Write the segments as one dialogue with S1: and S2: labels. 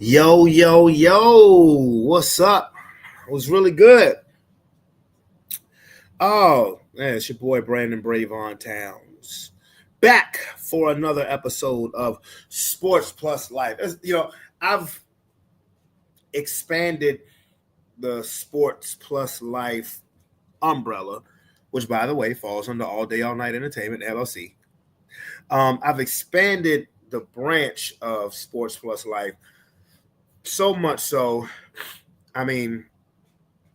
S1: Yo, yo, yo, what's up? It was really good. Oh, man, it's your boy Brandon Bravon Towns. Back for another episode of Sports Plus Life. I've expanded the Sports Plus Life umbrella, which, by the way, falls under All Day, All Night Entertainment, LLC. I've expanded the branch of Sports Plus Life so much so, I mean,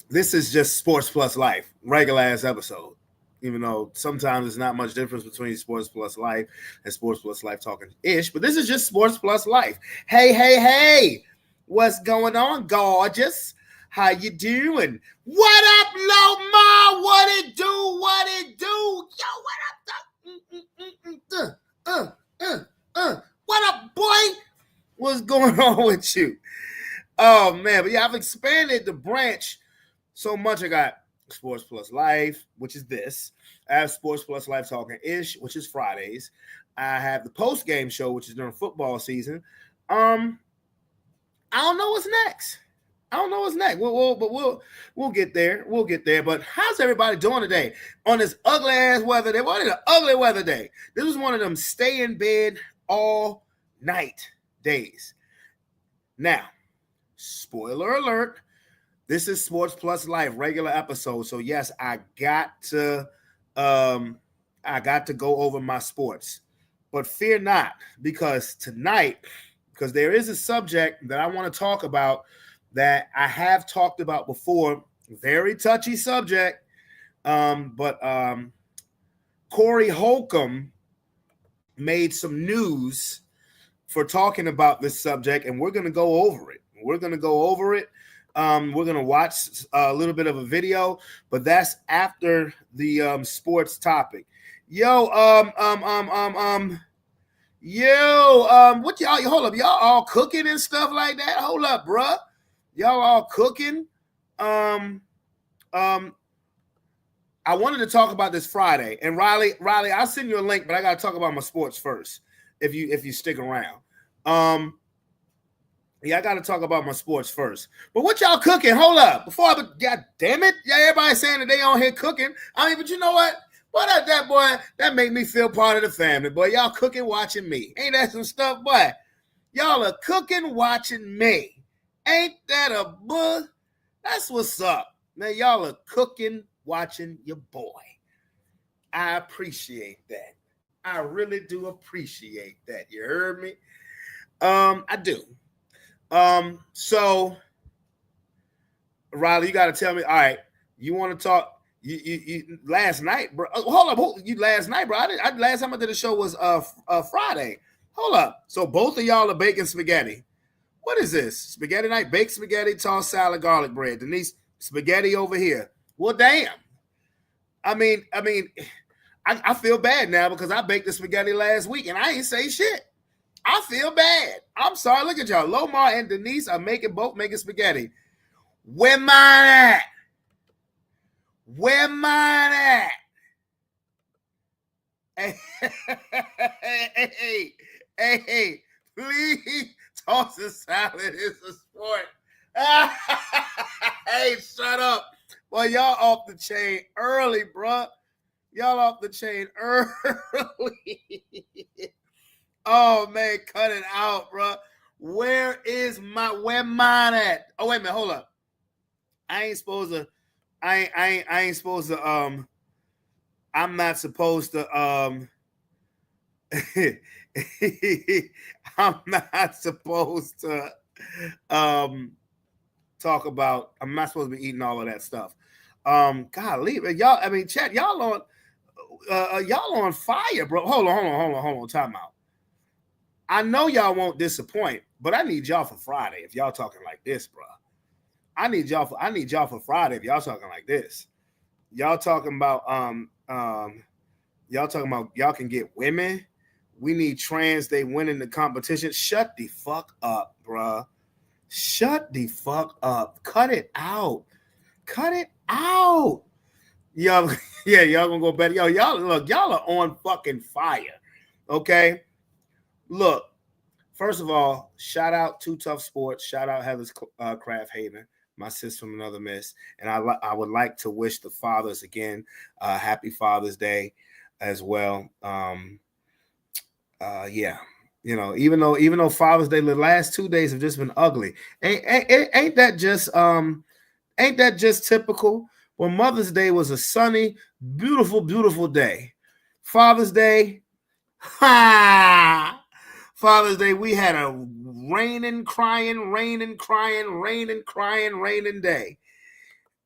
S1: this is just Sports Plus Life, regular ass episode. Even though sometimes there's not much difference between Sports Plus Life and Sports Plus Life talking ish, but this is just Sports Plus Life. Hey, hey, hey, what's going on, gorgeous? How you doing? What up, Lomar? What it do? What it do? Yo, what up? What up, boy? What's going on with you? Oh man, but yeah, I've expanded the branch so much. I got Sports Plus Life, which is this. I have Sports Plus Life Talking Ish, which is Fridays. I have the post game show, which is during football season. I don't know what's next. We'll get there. We'll get there. But how's everybody doing today on this ugly ass weather day? What is an ugly weather day? This was one of them stay in bed all night days. Now, spoiler alert. This is Sports Plus Life regular episode. So yes, I got to go over my sports. But fear not, because tonight, because there is a subject that I want to talk about that I have talked about before, very touchy subject. But Corey Holcomb made some news for talking about this subject, and we're going to go over it. We're going to watch a little bit of a video, but that's after the sports topic. What y'all? Hold up, y'all all cooking and stuff like that? Hold up, bruh. Y'all all cooking? I wanted to talk about this Friday, and Riley, I'll send you a link, but I got to talk about my sports first. If you stick around, yeah, I got to talk about my sports first. But what y'all cooking? Hold up. God damn it. Yeah, everybody saying that they on here cooking. I mean, but you know what? Boy, that boy, that make me feel part of the family. Boy, y'all cooking, watching me. Ain't that some stuff, boy? Y'all are cooking, watching me. Ain't that a book? That's what's up. Man, y'all are cooking, watching your boy. I appreciate that. I really do appreciate that. You heard me? I do. So Riley, you got to tell me. All right, you want to talk? You last night, bro. Hold up, you last night, bro. Last time I did a show was Friday. Hold up. So both of y'all are baking spaghetti. What is this? Spaghetti night, baked spaghetti, tossed salad, garlic bread. Denise, spaghetti over here. Well, damn. I mean, I feel bad now because I baked the spaghetti last week and I ain't say shit. I feel bad. I'm sorry. Look at y'all. Lomar and Denise are both making spaghetti. Where mine at? Where mine at? Hey, please toss the salad. It's a sport. Hey, shut up. Well, y'all off the chain early, bruh. Y'all off the chain early. Oh man, cut it out, bro. Where mine at? Oh wait a minute, hold up. I ain't supposed to. I'm not supposed to. I'm not supposed to. Talk about. I'm not supposed to be eating all of that stuff. Golly, y'all. I mean, chat. Y'all on fire, bro. Hold on. Time out. I know y'all won't disappoint, but I need y'all for Friday if y'all talking like this, bro. I need y'all for Friday if y'all talking like this. Y'all talking about y'all can get women. We need trans, they winning the competition. Shut the fuck up, bro. Shut the fuck up. Cut it out. Y'all, yeah, y'all gonna go better. Yo, y'all are on fucking fire. Okay. Look, First of all, shout out to Tough Sports. Shout out Heather's Craft Haven, my sis from another miss. And I would like to wish the fathers again, happy Father's Day as well. Yeah, you know, even though Father's Day, the last 2 days have just been ugly. Ain't that just typical? Well, Mother's Day was a sunny, beautiful, beautiful day. Father's Day, ha! Father's Day, we had a raining, crying day.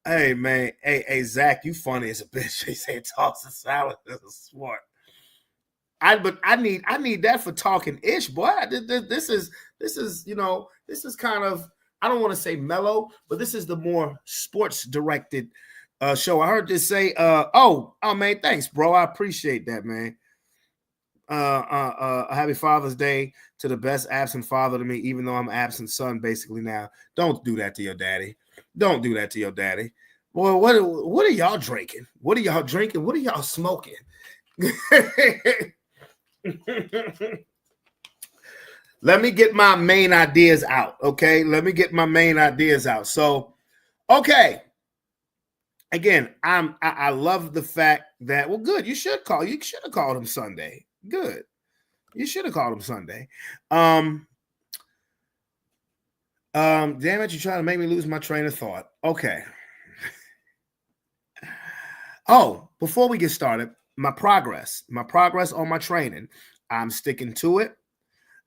S1: Hey man, hey Zach, you funny as a bitch. They say toss a salad is a sport. I need that for talking ish, boy. This is this is kind of, I don't want to say mellow, but this is the more sports directed show. I heard this say, oh man, thanks, bro. I appreciate that, man. Happy Father's Day to the best absent father to me, even though I'm absent son basically now. Don't do that to your daddy. Don't do that to your daddy. Boy, what are y'all drinking? What are y'all drinking? What are y'all smoking? Let me get my main ideas out, okay? Let me get my main ideas out. So, okay. Again, I love the fact that, well, good. You should have called him Sunday. Good. You should have called him Sunday. Damn it, you're trying to make me lose my train of thought. Okay. Oh, before we get started, my progress on my training. I'm sticking to it.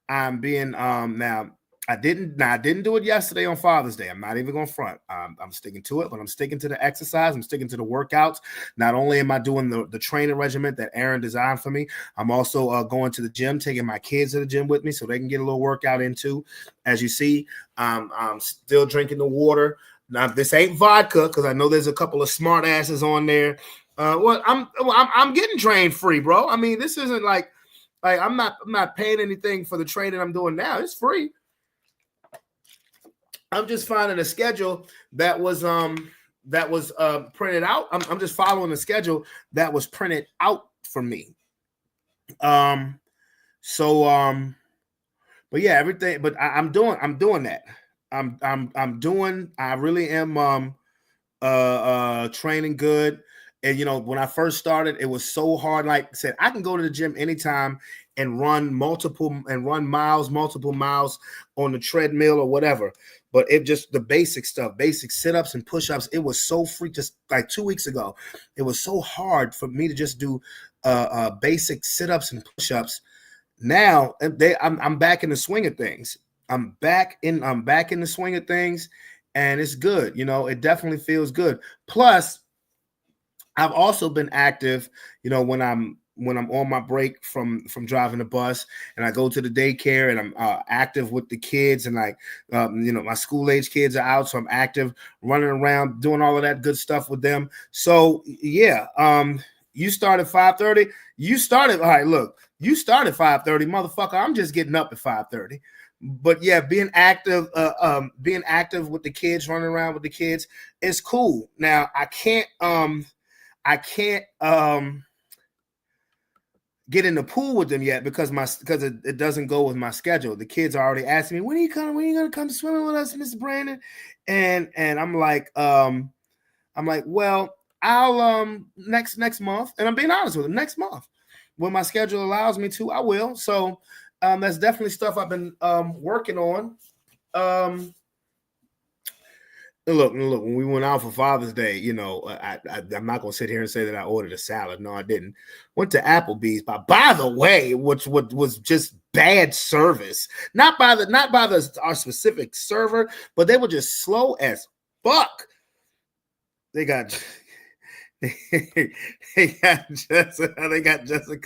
S1: I'm being now. I didn't do it yesterday on Father's Day. I'm not even going to front. I'm sticking to it, but I'm sticking to the exercise. I'm sticking to the workouts. Not only am I doing the training regimen that Aaron designed for me, I'm also going to the gym, taking my kids to the gym with me so they can get a little workout in too. As you see, I'm still drinking the water. Now, this ain't vodka because I know there's a couple of smart asses on there. Well, I'm getting trained free, bro. I mean, this isn't like I'm not paying anything for the training I'm doing now. It's free. I'm just finding a schedule that was printed out. I'm just following a schedule that was printed out for me. But yeah, everything. But I'm doing that. I really am training good. And when I first started, it was so hard. Like I said, I can go to the gym anytime and run multiple miles on the treadmill or whatever. But it just the basic stuff, basic sit-ups and push-ups. It was so free. Just like 2 weeks ago, it was so hard for me to just do basic sit-ups and push-ups. Now I'm back in the swing of things. I'm back in the swing of things, and it's good. It definitely feels good. Plus, I've also been active, when I'm on my break from driving the bus, and I go to the daycare, and I'm active with the kids, and my school age kids are out, so I'm active, running around, doing all of that good stuff with them. So yeah, you started 5:30. You started, all right. Look, you started 5:30, motherfucker. I'm just getting up at 5:30. But yeah, being active with the kids, running around with the kids, is cool. Now I can't get in the pool with them yet because it doesn't go with my schedule. The kids are already asking me, when are you gonna come swimming with us, Mr. Brandon? And I'm like, well, I'll next month. And I'm being honest with them, next month. When my schedule allows me to, I will. So that's definitely stuff I've been working on. Look, when we went out for Father's Day, I'm not going to sit here and say that I ordered a salad. No, I didn't. Went to Applebee's. By the way, which was just bad service. Not by our specific server, but they were just slow as fuck. They got Jessica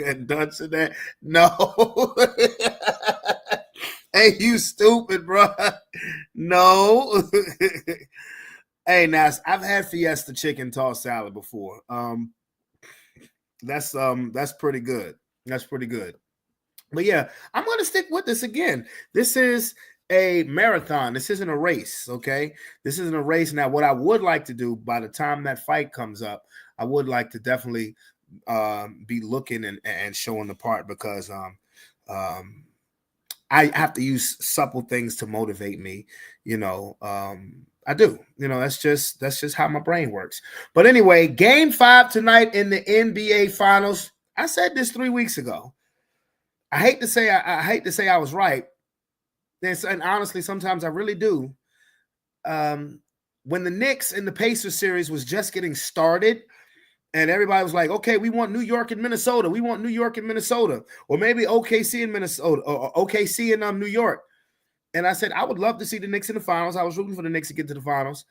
S1: and Dunce in there. No. Hey, you stupid, bro. No. Hey, now I've had Fiesta chicken tossed salad before. That's pretty good. That's pretty good. But yeah, I'm gonna stick with this again. This is a marathon. This isn't a race. Okay, this isn't a race. Now, what I would like to do by the time that fight comes up, I would like to definitely be looking and showing the part because I have to use supple things to motivate me. I do. That's just how my brain works. But anyway, game 5 tonight in the NBA Finals. I said this 3 weeks ago. I hate to say I was right. And honestly, sometimes I really do. When the Knicks and the Pacers series was just getting started, and everybody was like, okay, we want New York and Minnesota. We want New York and Minnesota. Or maybe OKC and Minnesota, or OKC and New York. And I said, I would love to see the Knicks in the finals. I was rooting for the Knicks to get to the finals.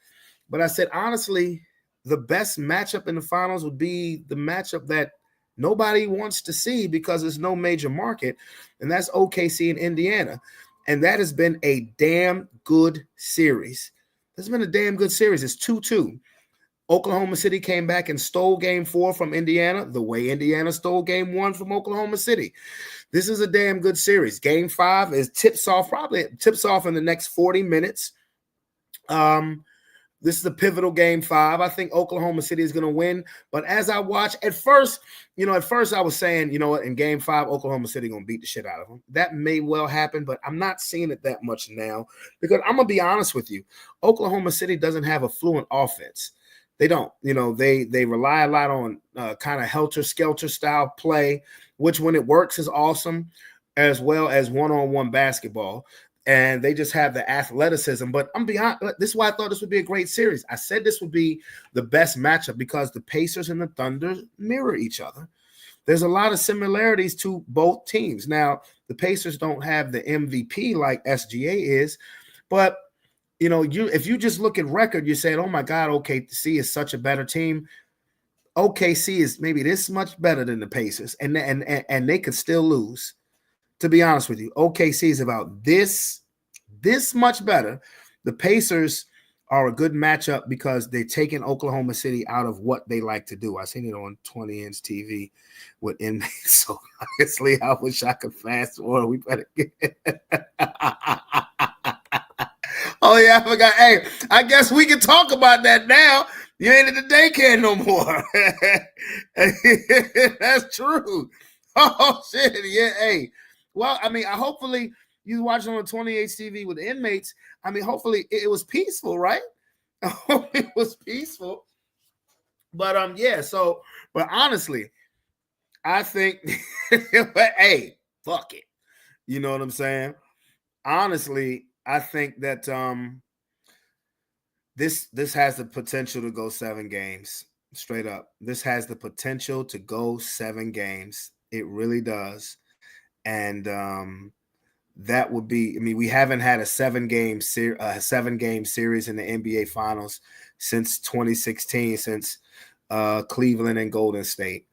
S1: But I said, honestly, the best matchup in the finals would be the matchup that nobody wants to see because there's no major market, and that's OKC and Indiana. And that has been a damn good series. It's been a damn good series. It's 2-2. Oklahoma City came back and stole game 4 from Indiana the way Indiana stole game 1 from Oklahoma City. This is a damn good series. Game 5 tips off in the next 40 minutes. This is a pivotal game 5. I think Oklahoma City is going to win. But as I watch, at first I was saying, you know what, in game 5, Oklahoma City going to beat the shit out of them. That may well happen, but I'm not seeing it that much now because I'm going to be honest with you. Oklahoma City doesn't have a fluent offense. They don't. They rely a lot on kind of helter-skelter style play, which when it works is awesome, as well as one-on-one basketball. And they just have the athleticism. But I'm beyond. This is why I thought this would be a great series. I said this would be the best matchup because the Pacers and the Thunder mirror each other. There's a lot of similarities to both teams. Now, the Pacers don't have the MVP like SGA is, but if you just look at record, you're saying, oh my God, OKC is such a better team. OKC is maybe this much better than the Pacers, and they could still lose. To be honest with you, OKC is about this much better. The Pacers are a good matchup because they're taking Oklahoma City out of what they like to do. I seen it on 20-inch TV with inmates. So obviously, I wish I could fast forward. We better get. Oh yeah, I forgot. Hey, I guess we can talk about that now. You ain't at the daycare no more. That's true. Oh shit, yeah. Hey, well, I mean, hopefully you watching on 28 TV with the inmates. I mean, hopefully it was peaceful, right? I hope it was peaceful. But yeah. So, but honestly, I think, hey, fuck it. You know what I'm saying? Honestly, I think that this has the potential to go 7 games. Straight up. This has the potential to go 7 games. It really does. And that would be, I mean, we haven't had a 7-game series in the NBA Finals since 2016, since Cleveland and Golden State.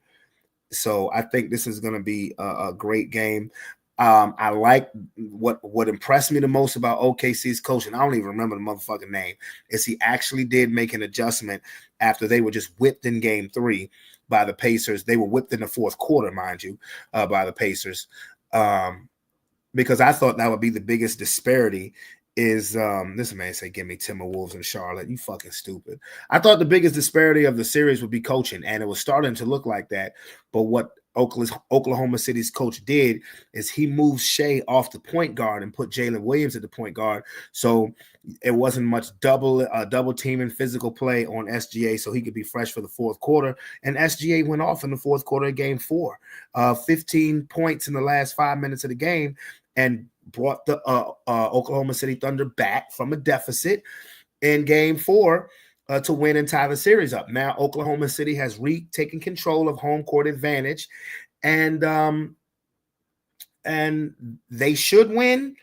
S1: So I think this is going to be a great game. I like what impressed me the most about OKC's coaching. I don't even remember the motherfucking name. Is he actually did make an adjustment after they were just whipped in game 3 by the Pacers. They were whipped in the fourth quarter, mind you, by the Pacers. Because I thought that would be the biggest disparity is this man say, give me Timberwolves and Charlotte. You fucking stupid. I thought the biggest disparity of the series would be coaching, and it was starting to look like that. But what Oklahoma City's coach did is he moved Shea off the point guard and put Jalen Williams at the point guard. So it wasn't much double teaming physical play on SGA, so he could be fresh for the fourth quarter. And SGA went off in the fourth quarter of game 4, 15 points in the last 5 minutes of the game, and brought the Oklahoma City Thunder back from a deficit in game 4 to win and tie the series up. Now Oklahoma City has taken control of home court advantage, and they should win.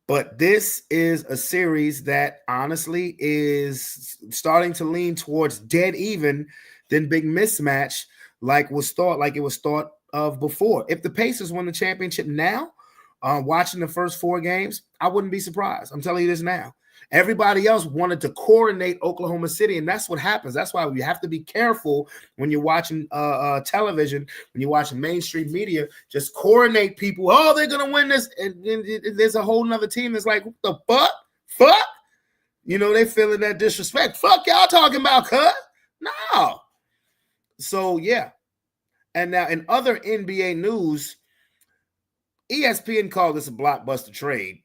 S1: But this is a series that honestly is starting to lean towards dead even than big mismatch, like it was thought of before. If the Pacers win the championship now, watching the first 4 games, I wouldn't be surprised. I'm telling you this now. Everybody else wanted to coronate Oklahoma City, and that's what happens. That's why you have to be careful when you're watching television, when you're watching mainstream media. Just coronate people. Oh, they're going to win this. And there's a whole nother team that's like, what the fuck? Fuck? You know, they feeling that disrespect. Fuck y'all talking about, cuz? No. So, yeah. And now in other NBA news, ESPN called this a blockbuster trade.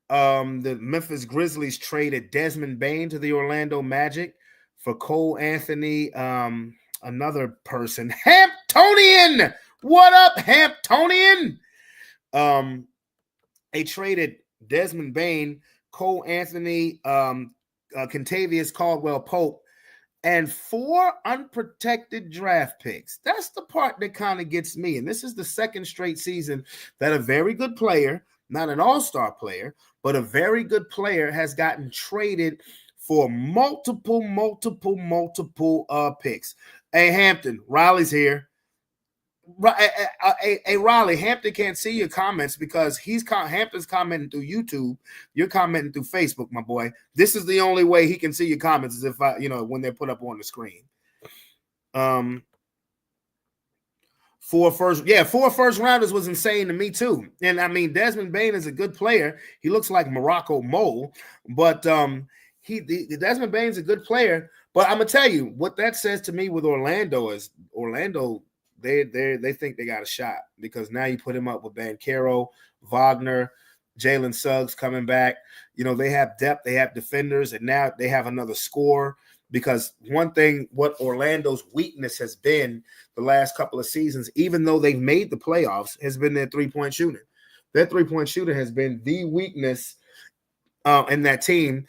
S1: The Memphis Grizzlies traded Desmond Bane to the Orlando Magic for Cole Anthony, another person, Hamptonian. What up, Hamptonian? They traded Desmond Bane, Cole Anthony, Kentavious Caldwell-Pope, and 4 unprotected draft picks. That's the part that kind of gets me. And this is the second straight season that a very good player, not an all-star player, but a very good player has gotten traded for multiple picks. Hey, Hampton, Riley's here. Hey, Riley, Hampton can't see your comments because Hampton's commenting through YouTube. You're commenting through Facebook, my boy. This is the only way he can see your comments is if when they're put up on the screen. 4 first rounders was insane to me too. And I mean, Desmond Bane is a good player. He looks like Morocco Mole, but Desmond Bane's a good player. But I'm gonna tell you what that says to me with Orlando is Orlando. They think they got a shot because now you put him up with Banchero, Wagner, Jalen Suggs coming back. They have depth, they have defenders, and now they have another scorer. Because one thing, what Orlando's weakness has been the last couple of seasons, even though they've made the playoffs, has been their three-point shooting. Their three-point shooting has been the weakness in that team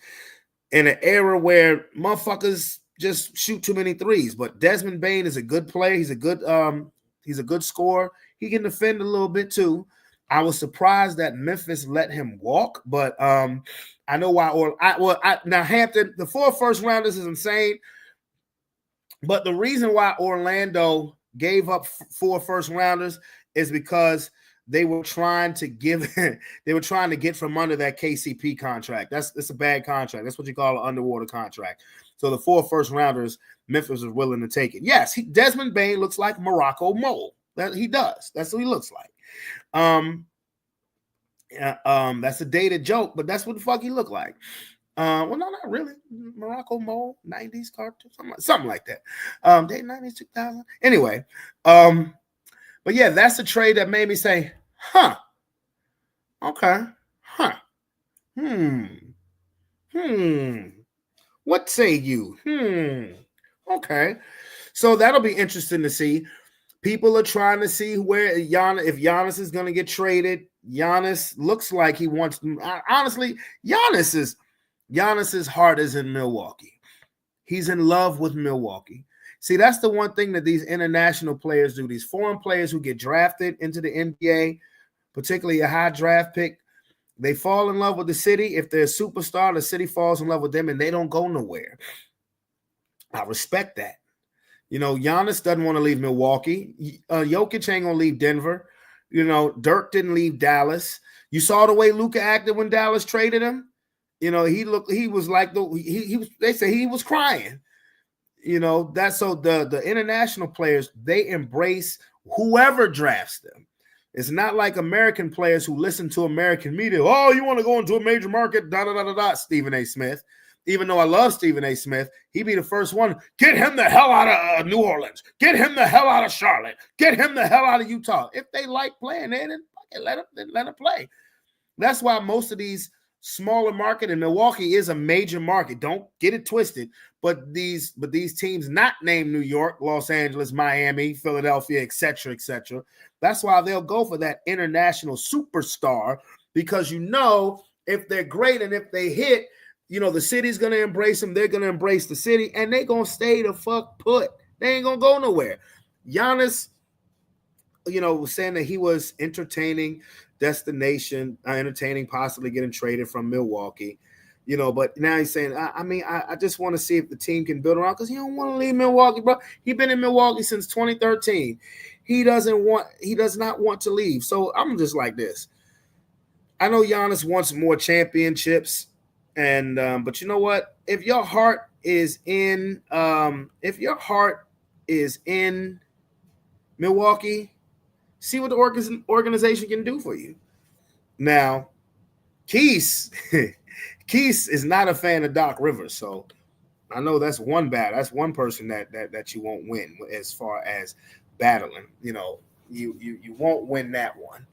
S1: in an era where motherfuckers just shoot too many threes. But Desmond Bane is a good player. He's a good scorer. He can defend a little bit too. I was surprised that Memphis let him walk, but I know why. Now Hampton, the 4 first rounders is insane, but the reason why Orlando gave up 4 first rounders is because they were trying to get from under that KCP contract. That's a bad contract. That's what you call an underwater contract. So the 4 first rounders, Memphis was willing to take it. Yes, Desmond Bane looks like Morocco Mole. That he does. That's what he looks like. That's a dated joke, but that's what the fuck he looked like. Well, no, not really. Morocco Mole, 90s cartoon, something like that. Dated 90s, 2000. Anyway, but yeah, that's a trade that made me say, huh. Okay. Huh. What say you? Okay. So that'll be interesting to see. People are trying to see where if Giannis is going to get traded. Giannis looks like he wants to. Honestly, Giannis's heart is in Milwaukee. He's in love with Milwaukee. See, that's the one thing that these international players do. These foreign players who get drafted into the NBA, particularly a high draft pick, they fall in love with the city. If they're a superstar, the city falls in love with them and they don't go nowhere. I respect that. Giannis doesn't want to leave Milwaukee. Jokic ain't gonna leave Denver. Dirk didn't leave Dallas. You saw the way Luka acted when Dallas traded him. He was like they say he was crying. That's so the international players, they embrace whoever drafts them. It's not like American players who listen to American media. Oh, you want to go into a major market? Stephen A. Smith. Even though I love Stephen A. Smith, he'd be the first one. Get him the hell out of New Orleans. Get him the hell out of Charlotte. Get him the hell out of Utah. If they like playing there, then let him play. That's why most of these smaller market, and Milwaukee is a major market. Don't get it twisted. But these teams not named New York, Los Angeles, Miami, Philadelphia, etc. That's why they'll go for that international superstar because if they're great and if they hit, the city's going to embrace them. They're going to embrace the city, and they're going to stay the fuck put. They ain't going to go nowhere. Giannis, was saying that he was entertaining possibly getting traded from Milwaukee, but now he's saying, I just want to see if the team can build around because he don't want to leave Milwaukee, bro. He's been in Milwaukee since 2013. He does not want to leave. So I'm just like this. I know Giannis wants more championships. And but you know what? If your heart is in Milwaukee, see what the organization can do for you. Now, Keith is not a fan of Doc Rivers, so I know that's one person that you won't win as far as battling. You won't win that one.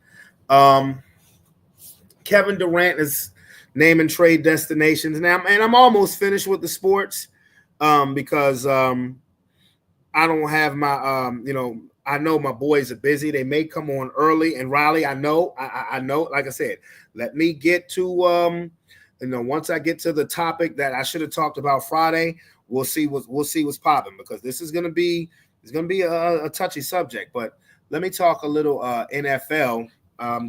S1: Kevin Durant is naming trade destinations now, and I'm almost finished with the sports because I don't have my I know my boys are busy. They may come on early, and Riley, I know, like I said, let me get to once I get to the topic that I should have talked about Friday, we'll see what's popping, because this is gonna be a touchy subject. But let me talk a little NFL.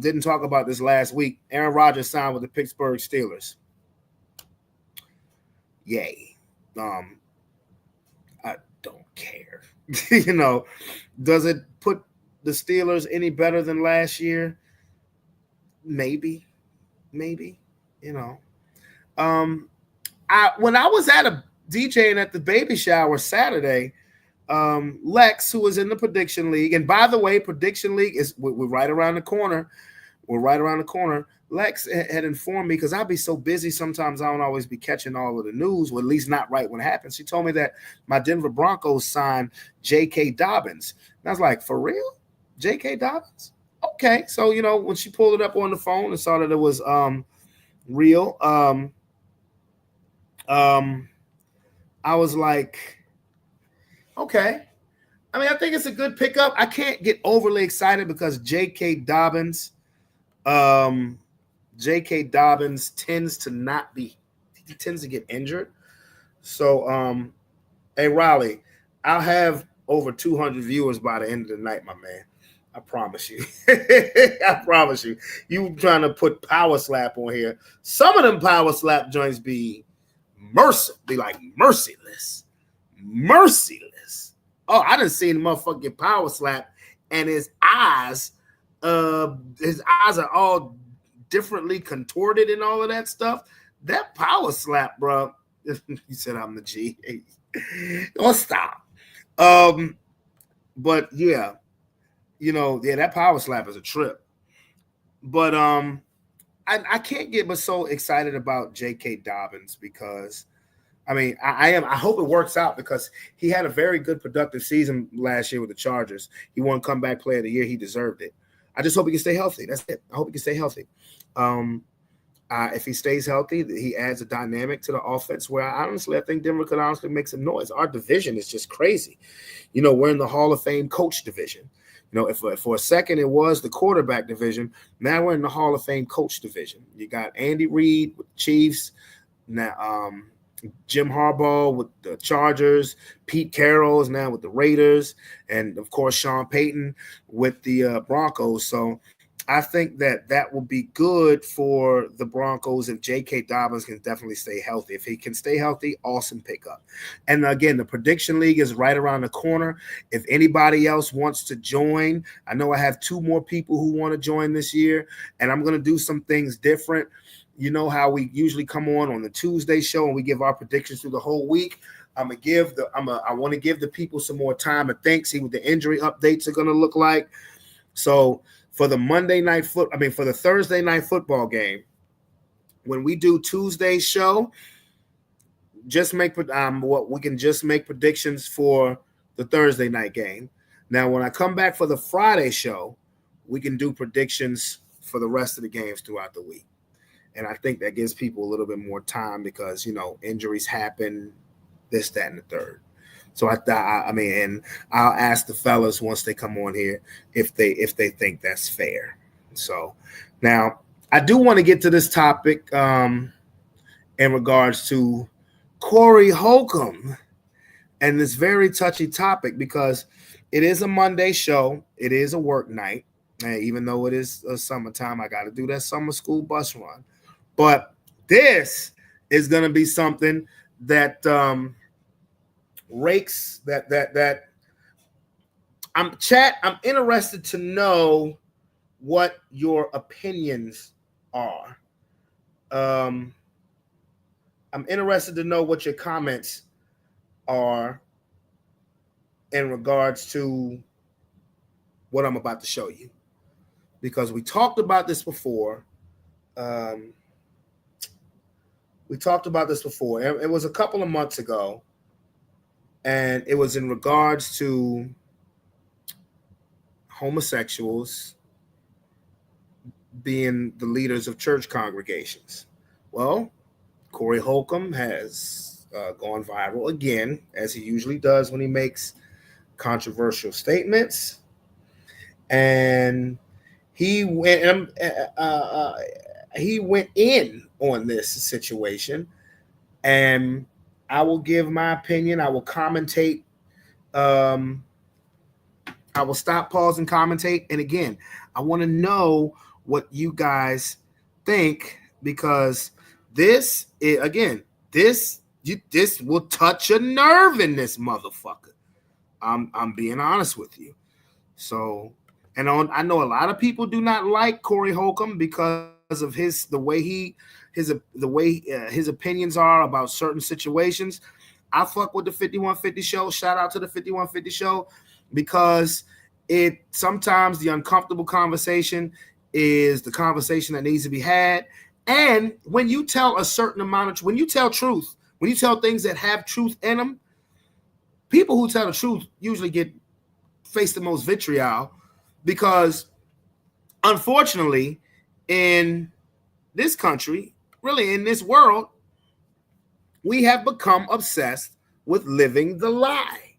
S1: Didn't talk about this last week. Aaron Rodgers signed with the Pittsburgh Steelers. Yay. I don't care. Does it put the Steelers any better than last year? Maybe. When I was at a DJing at the baby shower Saturday, Lex, who was in the prediction league, and by the way, prediction league we're right around the corner. Lex had informed me, because I'll be so busy sometimes I don't always be catching all of the news, or at least not right when it happens. She told me that my Denver Broncos signed J.K. Dobbins. And I was like, for real? J.K. Dobbins? Okay. So, when she pulled it up on the phone and saw that it was real, I was like, okay. I mean, I think it's a good pickup. I can't get overly excited because J.K. Dobbins tends to get injured. So, hey, Riley, I'll have over 200 viewers by the end of the night, my man. I promise you. I promise you. You trying to put power slap on here. Some of them power slap joints be merciless. Oh, I done seen the motherfucking power slap, and his eyes are all differently contorted and all of that stuff. That power slap, bro. You said I'm the G. Don't stop. But yeah, that power slap is a trip. But I can't get but so excited about J.K. Dobbins, because I mean, I hope it works out, because he had a very good productive season last year with the Chargers. He won Comeback Player of the Year. He deserved it. I just hope he can stay healthy. That's it. I hope he can stay healthy. If he stays healthy, he adds a dynamic to the offense where I think Denver could honestly make some noise. Our division is just crazy. We're in the Hall of Fame coach division. If for a second it was the quarterback division, now we're in the Hall of Fame coach division. You got Andy Reid with the Chiefs, now Jim Harbaugh with the Chargers, Pete Carroll is now with the Raiders, and of course Sean Payton with the Broncos. So I think that will be good for the Broncos if J.K. Dobbins can definitely stay healthy. If he can stay healthy, awesome pickup. And again, the prediction league is right around the corner. If anybody else wants to join, I know I have 2 more people who want to join this year, and I'm going to do some things different. You know how we usually come on the Tuesday show and we give our predictions through the whole week. I want to give the people some more time to think, see what the injury updates are going to look like. So for the for the Thursday night football game, when we do Tuesday's show, just make we can just make predictions for the Thursday night game. Now, when I come back for the Friday show, we can do predictions for the rest of the games throughout the week. And I think that gives people a little bit more time because, injuries happen, this, that, and the third. So I mean, and I'll ask the fellas once they come on here if they think that's fair. So now I do want to get to this topic in regards to Corey Holcomb and this very touchy topic, because it is a Monday show. It is a work night. And even though it is summertime, I got to do that summer school bus run. But this is going to be something that rakes that I'm interested to know what your opinions are. I'm interested to know what your comments are in regards to what I'm about to show you, because we talked about this before. It was a couple of months ago, and it was in regards to homosexuals being the leaders of church congregations. Well, Corey Holcomb has gone viral again, as he usually does when he makes controversial statements. And he went in on this situation, and I will give my opinion. I will commentate. I will stop, pause, and commentate. And again, I want to know what you guys think, because this will touch a nerve in this motherfucker. I'm being honest with you. So, and I know a lot of people do not like Corey Holcomb because of his opinions are about certain situations. I fuck with the 5150 show. Shout out to the 5150 show, because it sometimes the uncomfortable conversation is the conversation that needs to be had. And when you tell a certain amount of, when you tell truth, when you tell things that have truth in them, people who tell the truth usually face the most vitriol, because unfortunately in this country, really in this world, we have become obsessed with living the lie.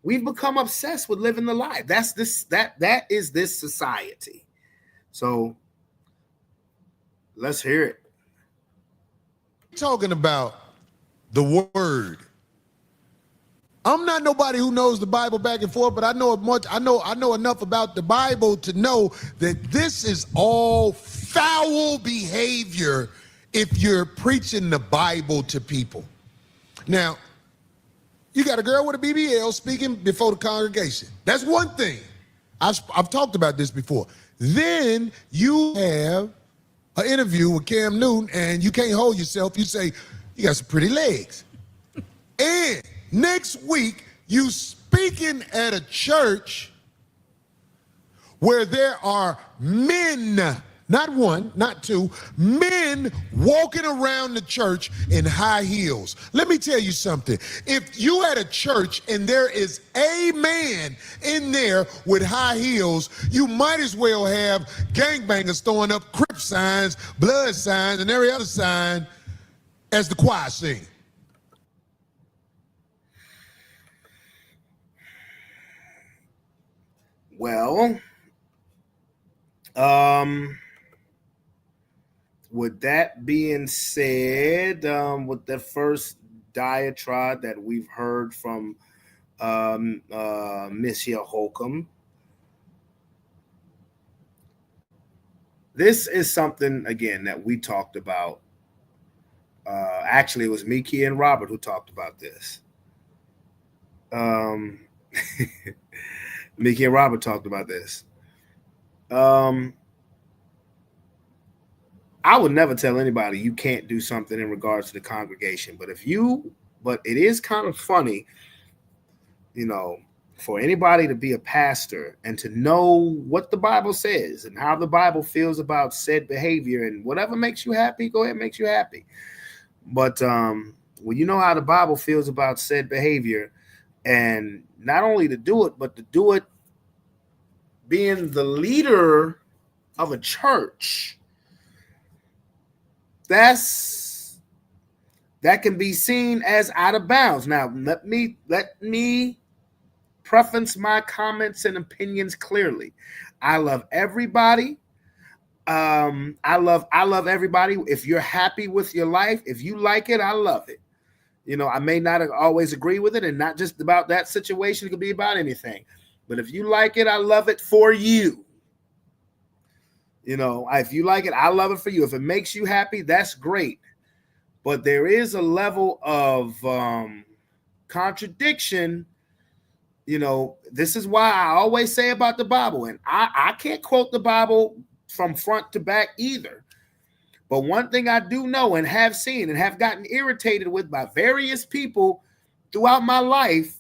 S1: We've become obsessed with living the lie. That is this society. So let's hear it.
S2: Talking about the word. I'm not nobody who knows the Bible back and forth, but I know enough about the Bible to know that this is all foul behavior if you're preaching the Bible to people. Now, you got a girl with a BBL speaking before the congregation. That's one thing. I've talked about this before. Then you have an interview with Cam Newton and you can't hold yourself. You say, you got some pretty legs. And next week, you speaking at a church where there are men, not one, not two, men walking around the church in high heels. Let me tell you something. If you at a church and there is a man in there with high heels, you might as well have gangbangers throwing up Crip signs, blood signs, and every other sign as the choir sing.
S1: Well, with that being said, with the first diatribe that we've heard from Monsieur Holcomb, this is something, again, that we talked about. Actually, it was Miki and Robert who talked about this. Miki and Robert talked about this. I would never tell anybody you can't do something in regards to the congregation. But it is kind of funny, for anybody to be a pastor and to know what the Bible says and how the Bible feels about said behavior, and whatever makes you happy, go ahead, makes you happy. But when you know how the Bible feels about said behavior, and not only to do it, but to do it being the leader of a church, that can be seen as out of bounds. Now, let me preface my comments and opinions clearly. I love everybody. I love everybody. If you're happy with your life, if you like it, I love it. I may not always agree with it, and not just about that situation. It could be about anything. But if you like it, I love it for you. If you like it, I love it for you. If it makes you happy, that's great. But there is a level of contradiction. This is why I always say about the Bible, and I can't quote the Bible from front to back either. But one thing I do know and have seen and have gotten irritated with by various people throughout my life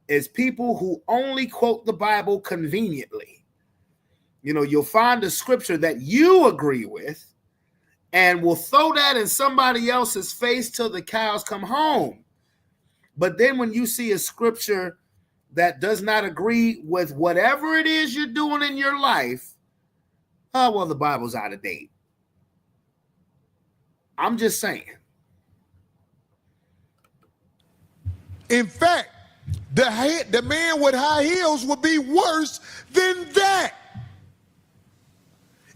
S1: is people who only quote the Bible conveniently. You'll find a scripture that you agree with and will throw that in somebody else's face till the cows come home. But then when you see a scripture that does not agree with whatever it is you're doing in your life, oh, well, the Bible's out of date. I'm just saying.
S2: In fact, the man with high heels would be worse than that.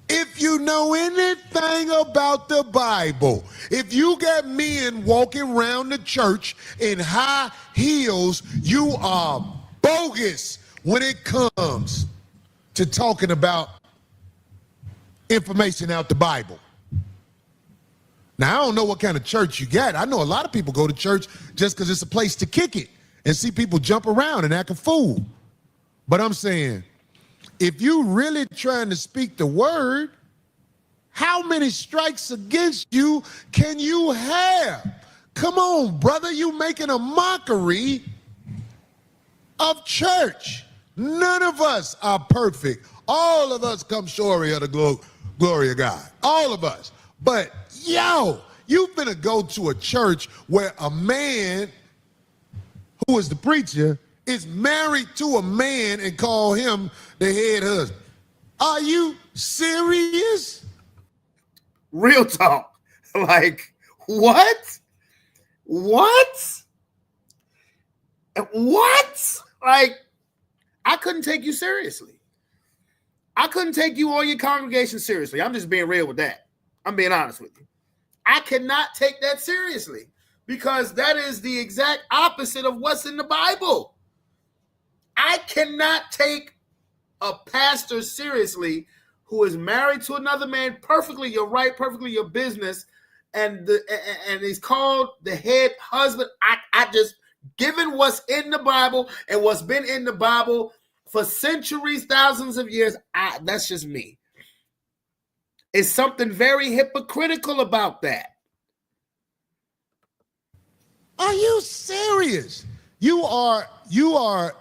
S2: If you know anything about the Bible, if you got men walking around the church in high heels, you are bogus when it comes to talking about information out the Bible. Now, I don't know what kind of church you got. I know a lot of people go to church just because it's a place to kick it and see people jump around and act a fool. But I'm saying, if you really trying to speak the word, how many strikes against you can you have? Come on, brother, you making a mockery of church. None of us are perfect. All of us come short of the glory of God. All of us. But, yo, you finna go to a church where a man who is the preacher is married to a man and call him the head husband. Are you serious?
S1: Real talk. Like, what? What? What? Like, I couldn't take you seriously. I couldn't take you or your congregation seriously. I'm just being real with that. I'm being honest with you. I cannot take that seriously because that is the exact opposite of what's in the Bible. I cannot take a pastor seriously who is married to another man perfectly, you're right, perfectly your business, and he's called the head husband. I just, given what's in the Bible and what's been in the Bible for centuries, thousands of years, that's just me. It's something very hypocritical about that.
S2: Are you serious? You are,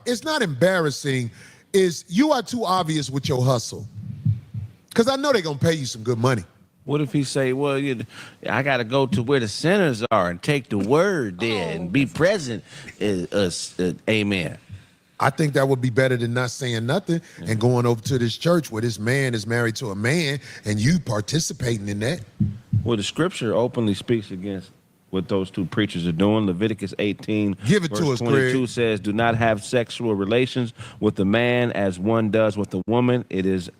S2: it's not embarrassing, you are too obvious with your hustle. Because I know they're going to pay you some good money.
S3: What if he say, well, I got to go to where the sinners are and take the word there and be present? Amen.
S2: I think that would be better than not saying nothing and going over to this church where this man is married to a man and you participating in that.
S3: Well, the scripture openly speaks against what those two preachers are doing. Leviticus 18,
S2: Give it
S3: verse
S2: to us,
S3: 22
S2: Craig.
S3: says, do not have sexual relations with a man as one does with a woman. It is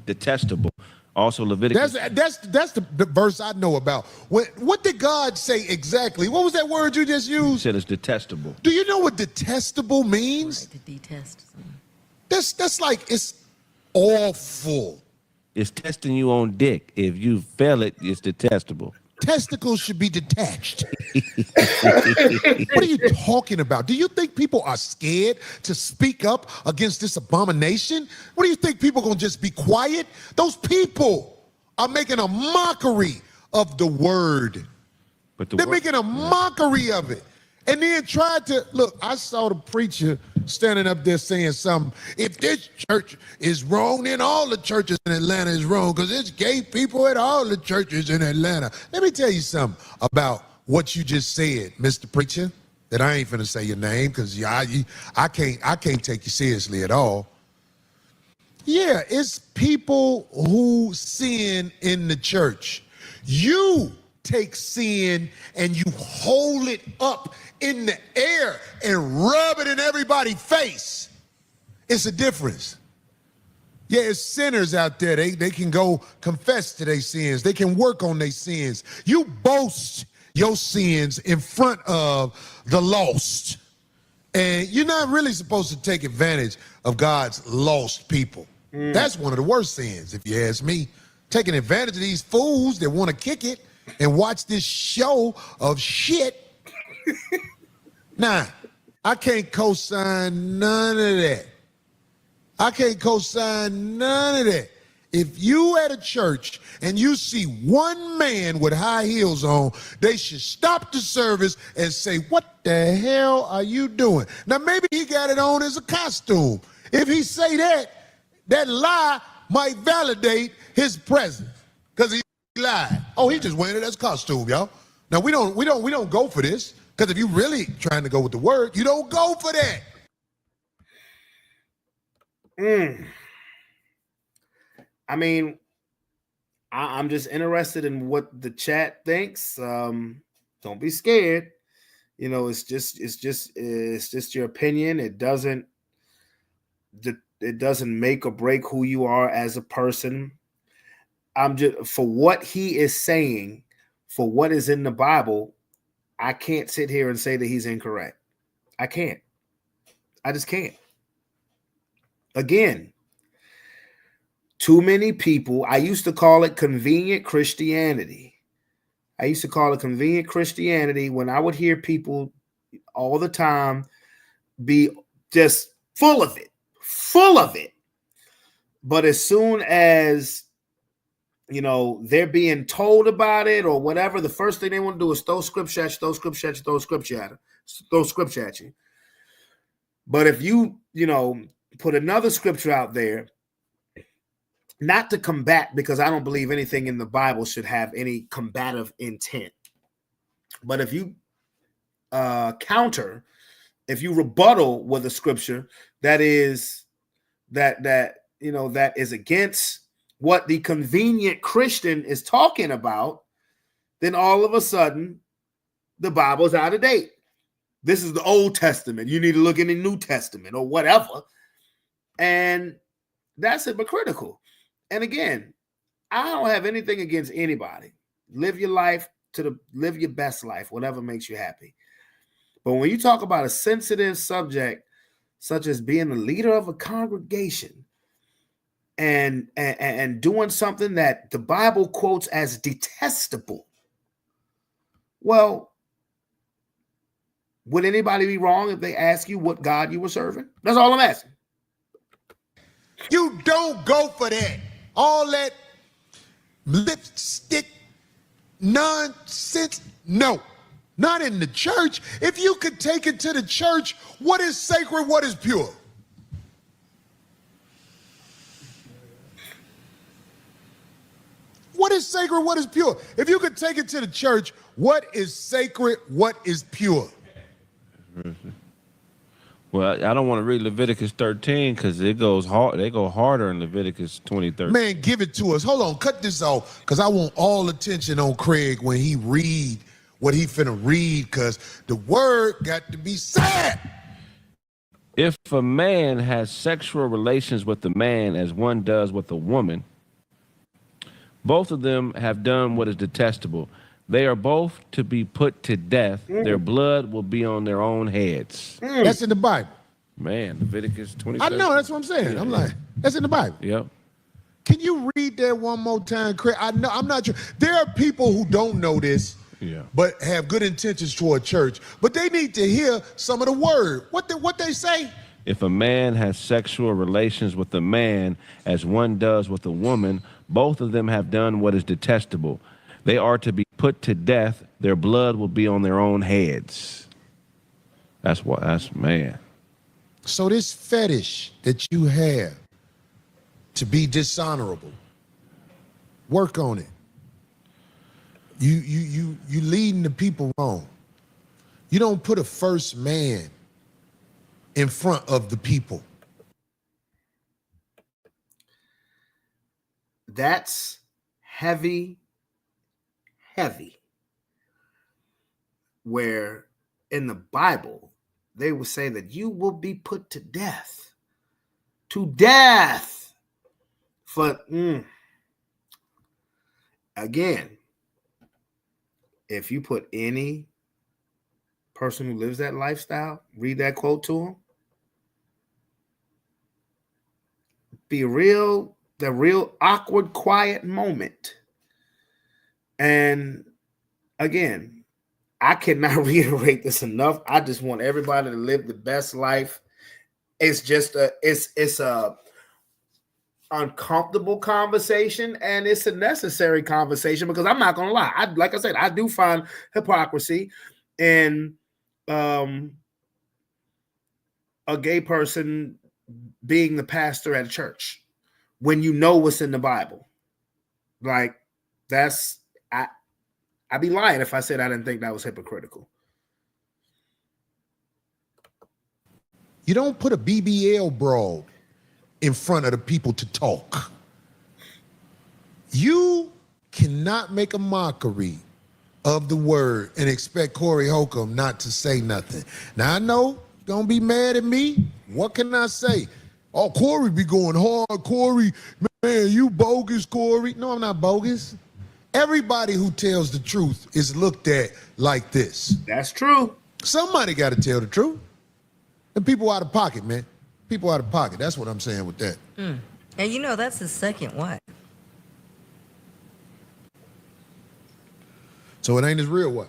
S3: detestable. Also, Leviticus.
S2: That's the verse I know about. What did God say exactly? What was that word you just
S3: He
S2: used?
S3: said it's detestable.
S2: Do you know what detestable means?
S4: Right, to detest someone.
S2: That's like it's awful.
S3: It's testing you on dick. If you fail it, it's detestable.
S2: Testicles should be detached. What are you talking about? Do you think people are scared to speak up against this abomination? What do you think people are going to just be quiet? Those people are making a mockery of the word.
S3: But
S2: They're making a mockery of it. And then tried to, look, I saw the preacher standing up there saying something. If this church is wrong, then all the churches in Atlanta is wrong because it's gay people at all the churches in Atlanta. Let me tell you something about what you just said, Mr. Preacher, that I ain't finna say your name because I can't take you seriously at all. Yeah, it's people who sin in the church. You take sin and you hold it up in the air and rub it in everybody's face. It's a difference. Yeah, it's sinners out there. They can go confess to their sins. They can work on their sins. You boast your sins in front of the lost. And you're not really supposed to take advantage of God's lost people. That's one of the worst sins, if you ask me. Taking advantage of these fools that want to kick it and watch this show of shit. Nah, I can't co-sign none of that. I can't co-sign none of that. If you at a church and you see one man with high heels on, they should stop the service and say, what the hell are you doing? Now, maybe he got it on as a costume. If he say that, that lie might validate his presence because he lied. Oh, he just wearing it as a costume, y'all. Now, we don't go for this because if you really trying to go with the word, you don't go for that.
S1: I mean, I'm just interested in what the chat thinks. Don't be scared. You know, it's just your opinion. It doesn't make or break who you are as a person. I'm just for what he is saying, for what is in the Bible. I can't sit here and say that he's incorrect. I can't. I just can't. Again, too many people. I used to call it convenient Christianity. I used to call it convenient Christianity when I would hear people all the time be just full of it. But as soon as, you know, they're being told about it or whatever, the first thing they want to do is throw scripture at you. But if you put another scripture out there, not to combat, because I don't believe anything in the Bible should have any combative intent. But if you counter, if you rebuttal with a scripture that is against what the convenient Christian is talking about, then all of a sudden the Bible's out of date. This is the Old Testament. You need to look in the New Testament or whatever. And that's hypocritical. And again, I don't have anything against anybody. Live your life live your best life, whatever makes you happy. But when you talk about a sensitive subject, such as being the leader of a congregation and doing something that the Bible quotes as detestable, well, would anybody be wrong if they ask you what God you were serving? That's all I'm asking.
S2: You don't go for that. All that lipstick nonsense. No, not in the church. If you could take it to the church, what is sacred, what is pure? What is sacred, what is pure? If you could take it to the church, what is sacred, what is pure?
S3: Well, I don't want to read Leviticus 13 because it goes hard. They go harder in Leviticus 20:13.
S2: Man, give it to us. Hold on, cut this off, because I want all attention on Craig when he read what he finna read, because the word got to be said.
S3: If a man has sexual relations with a man as one does with a woman, both of them have done what is detestable. They are both to be put to death. Their blood will be on their own heads.
S2: That's in the Bible.
S3: Man, Leviticus 20.
S2: I know, that's what I'm saying.
S3: Yeah,
S2: I'm
S3: yeah.
S2: like, that's in the Bible.
S3: Yep.
S2: Can you read that one more time, Craig? I'm not sure. There are people who don't know this, but have good intentions toward church, but they need to hear some of the word. What they say?
S3: If a man has sexual relations with a man as one does with a woman, both of them have done what is detestable. They are to be put to death. Their blood will be on their own heads. That's man.
S2: So this fetish that you have to be dishonorable, work on it. You leading the people wrong. You don't put a first man in front of the people.
S1: That's heavy. Where in the Bible, they will say that you will be put to death. To death. For, again, if you put any person who lives that lifestyle, read that quote to them, the real awkward, quiet moment. And again, I cannot reiterate this enough. I just want everybody to live the best life. It's just it's a uncomfortable conversation, and it's a necessary conversation, because I'm not gonna lie. Like I said, I do find hypocrisy in a gay person being the pastor at a church when you know what's in the Bible. Like, I'd be lying if I said I didn't think that was hypocritical.
S2: You don't put a BBL brawl in front of the people to talk. You cannot make a mockery of the word and expect Corey Holcomb not to say nothing. Now I know don't be mad at me. What can I say? Oh, Corey be going hard. Corey, man, you bogus, Corey. No, I'm not bogus. Everybody who tells the truth is looked at like this.
S1: That's true.
S2: Somebody got to tell the truth. And people out of pocket, man. People out of pocket. That's what I'm saying with that.
S4: And you know that's his second wife.
S2: So it ain't his real wife.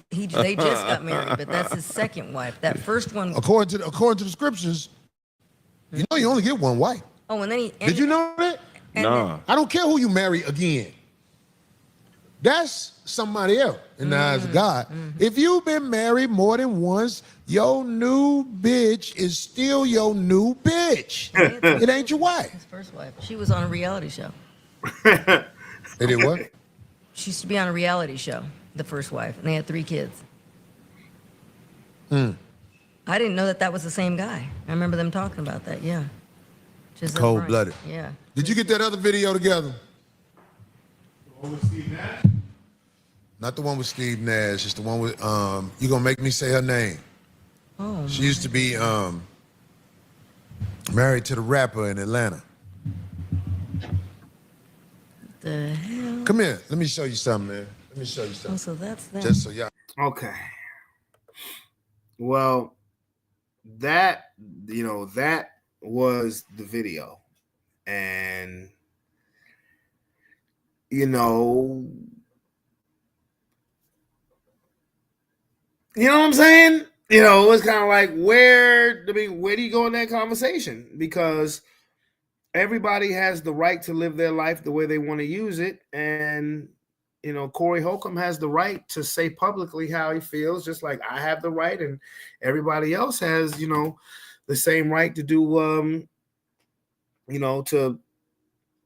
S4: They just got married, but that's his second wife. That first one.
S2: According to the scriptures, you know you only get one wife.
S4: Oh, and then he.
S2: Did you know that?
S3: No.
S2: I don't care who you marry again. That's somebody else in the eyes of God. If you've been married more than once, your new bitch is still your new bitch. It ain't your wife.
S4: His first wife. She was on a reality show.
S2: They did what?
S4: She used to be on a reality show. The first wife, and they had 3 kids. I didn't know that was the same guy. I remember them talking about that. Yeah. Just
S2: Cold-blooded.
S4: Yeah.
S2: Did you get that other video together? The one with Steve Nash? Not the one with Steve Nash. It's the one with you gonna make me say her name.
S4: Oh.
S2: She used to be married to the rapper in Atlanta.
S4: The hell.
S2: Come here. Let me show you something, man. Let me show you
S4: Oh,
S2: something.
S4: so that's that.
S2: Just so y'all.
S1: Okay. Well, that was the video. And you know what I'm saying? It was kind of like where do you go in that conversation? Because everybody has the right to live their life the way they want to use it. And Corey Holcomb has the right to say publicly how he feels, just like I have the right, and everybody else has, the same right to do, to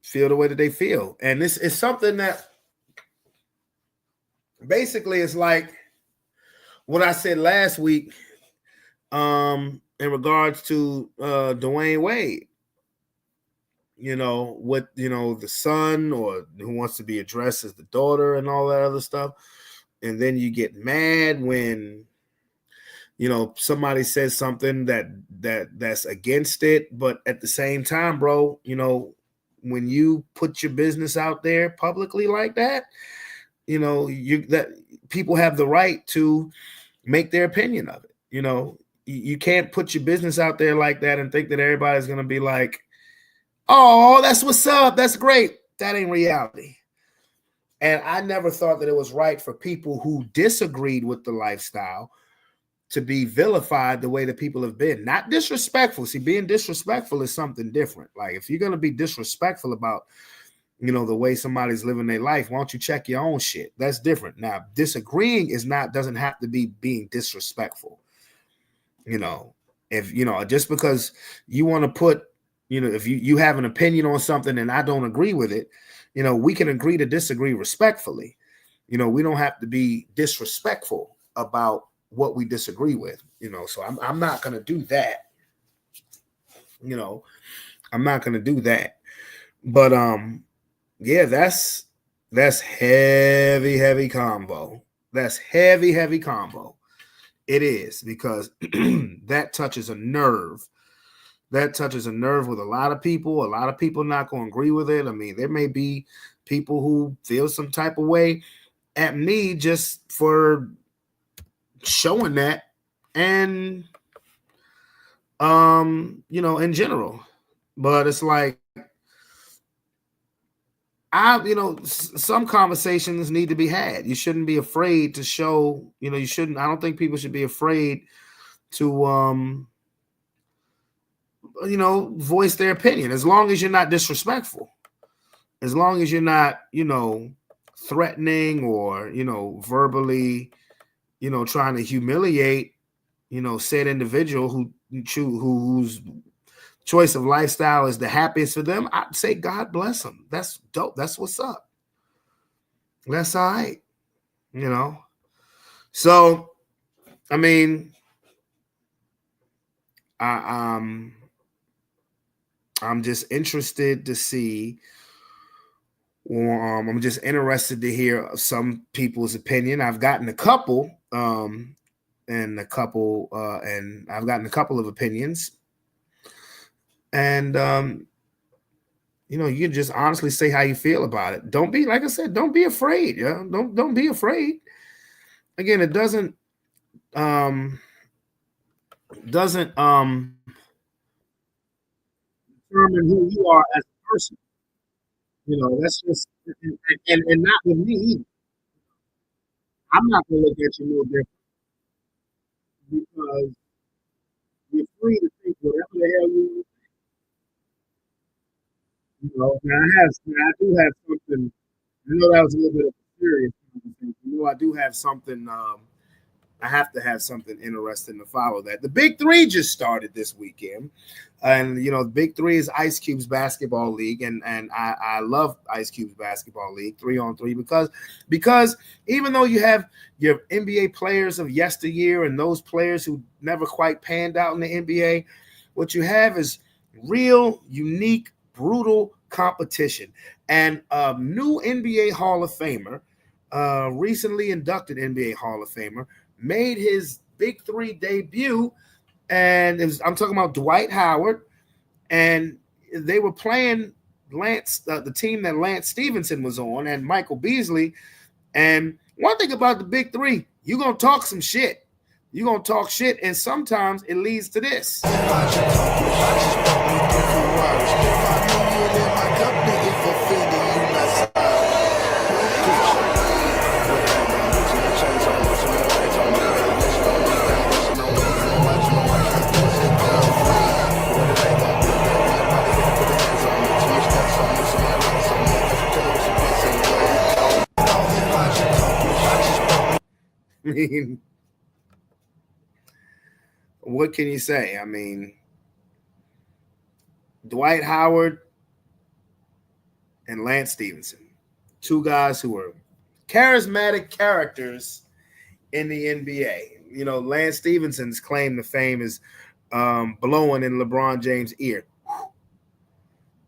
S1: feel the way that they feel. And this is something that basically is like what I said last week, in regards to Dwayne Wade. The son, or who wants to be addressed as the daughter and all that other stuff. And then you get mad when, somebody says something that's against it. But at the same time, bro, when you put your business out there publicly like that, that people have the right to make their opinion of it. You can't put your business out there like that and think that everybody's going to be like, oh, that's what's up. That's great. That ain't reality. And I never thought that it was right for people who disagreed with the lifestyle to be vilified the way that people have been. Not disrespectful. See, being disrespectful is something different. Like, if you're going to be disrespectful about, the way somebody's living their life, why don't you check your own shit? That's different. Now, disagreeing doesn't have to be being disrespectful. If, just because you want to put, if you have an opinion on something and I don't agree with it, we can agree to disagree respectfully. We don't have to be disrespectful about what we disagree with, so I'm not going to do that. I'm not going to do that. But, yeah, that's heavy combo. That's heavy combo. It is, because that touches a nerve. That touches a nerve with a lot of people. A lot of people not going to agree with it. I mean, there may be people who feel some type of way at me just for showing that, and in general. But it's like, some conversations need to be had. You shouldn't be afraid to show, I don't think people should be afraid to voice their opinion, as long as you're not disrespectful, as long as you're not, threatening or, verbally, trying to humiliate, said individual whose choice of lifestyle is the happiest for them. I'd say God bless them. That's dope. That's what's up. That's all right. So, I mean, I'm just interested to see I'm just interested to hear some people's opinion. I've gotten a couple, and I've gotten a couple of opinions, and you know, you can just honestly say how you feel about it. Don't be, like I said, don't be afraid. Yeah, don't be afraid. Again, it doesn't determine who you are as a person. You know, that's just and not with me either. I'm not gonna look at you no different because you're free to think whatever the hell you know. I do have something. I know that was a little bit of a serious conversation. You know, I do have something. I have to have something interesting to follow that. The Big Three just started this weekend. And, you know, the Big Three is Ice Cube's basketball league. And I love Ice Cube's basketball league, 3-on-3, because even though you have your NBA players of yesteryear and those players who never quite panned out in the NBA, what you have is real, unique, brutal competition. And a new NBA Hall of Famer, recently inducted NBA Hall of Famer, made his Big Three debut, and I'm talking about Dwight Howard, and they were playing the team that Lance Stevenson was on, and Michael Beasley. And one thing about the Big Three, you're gonna talk some shit. You're gonna talk shit, and sometimes it leads to this. I mean, what can you say? I mean, Dwight Howard and Lance Stevenson, two guys who were charismatic characters in the NBA. You know, Lance Stevenson's claim to fame is blowing in LeBron James' ear.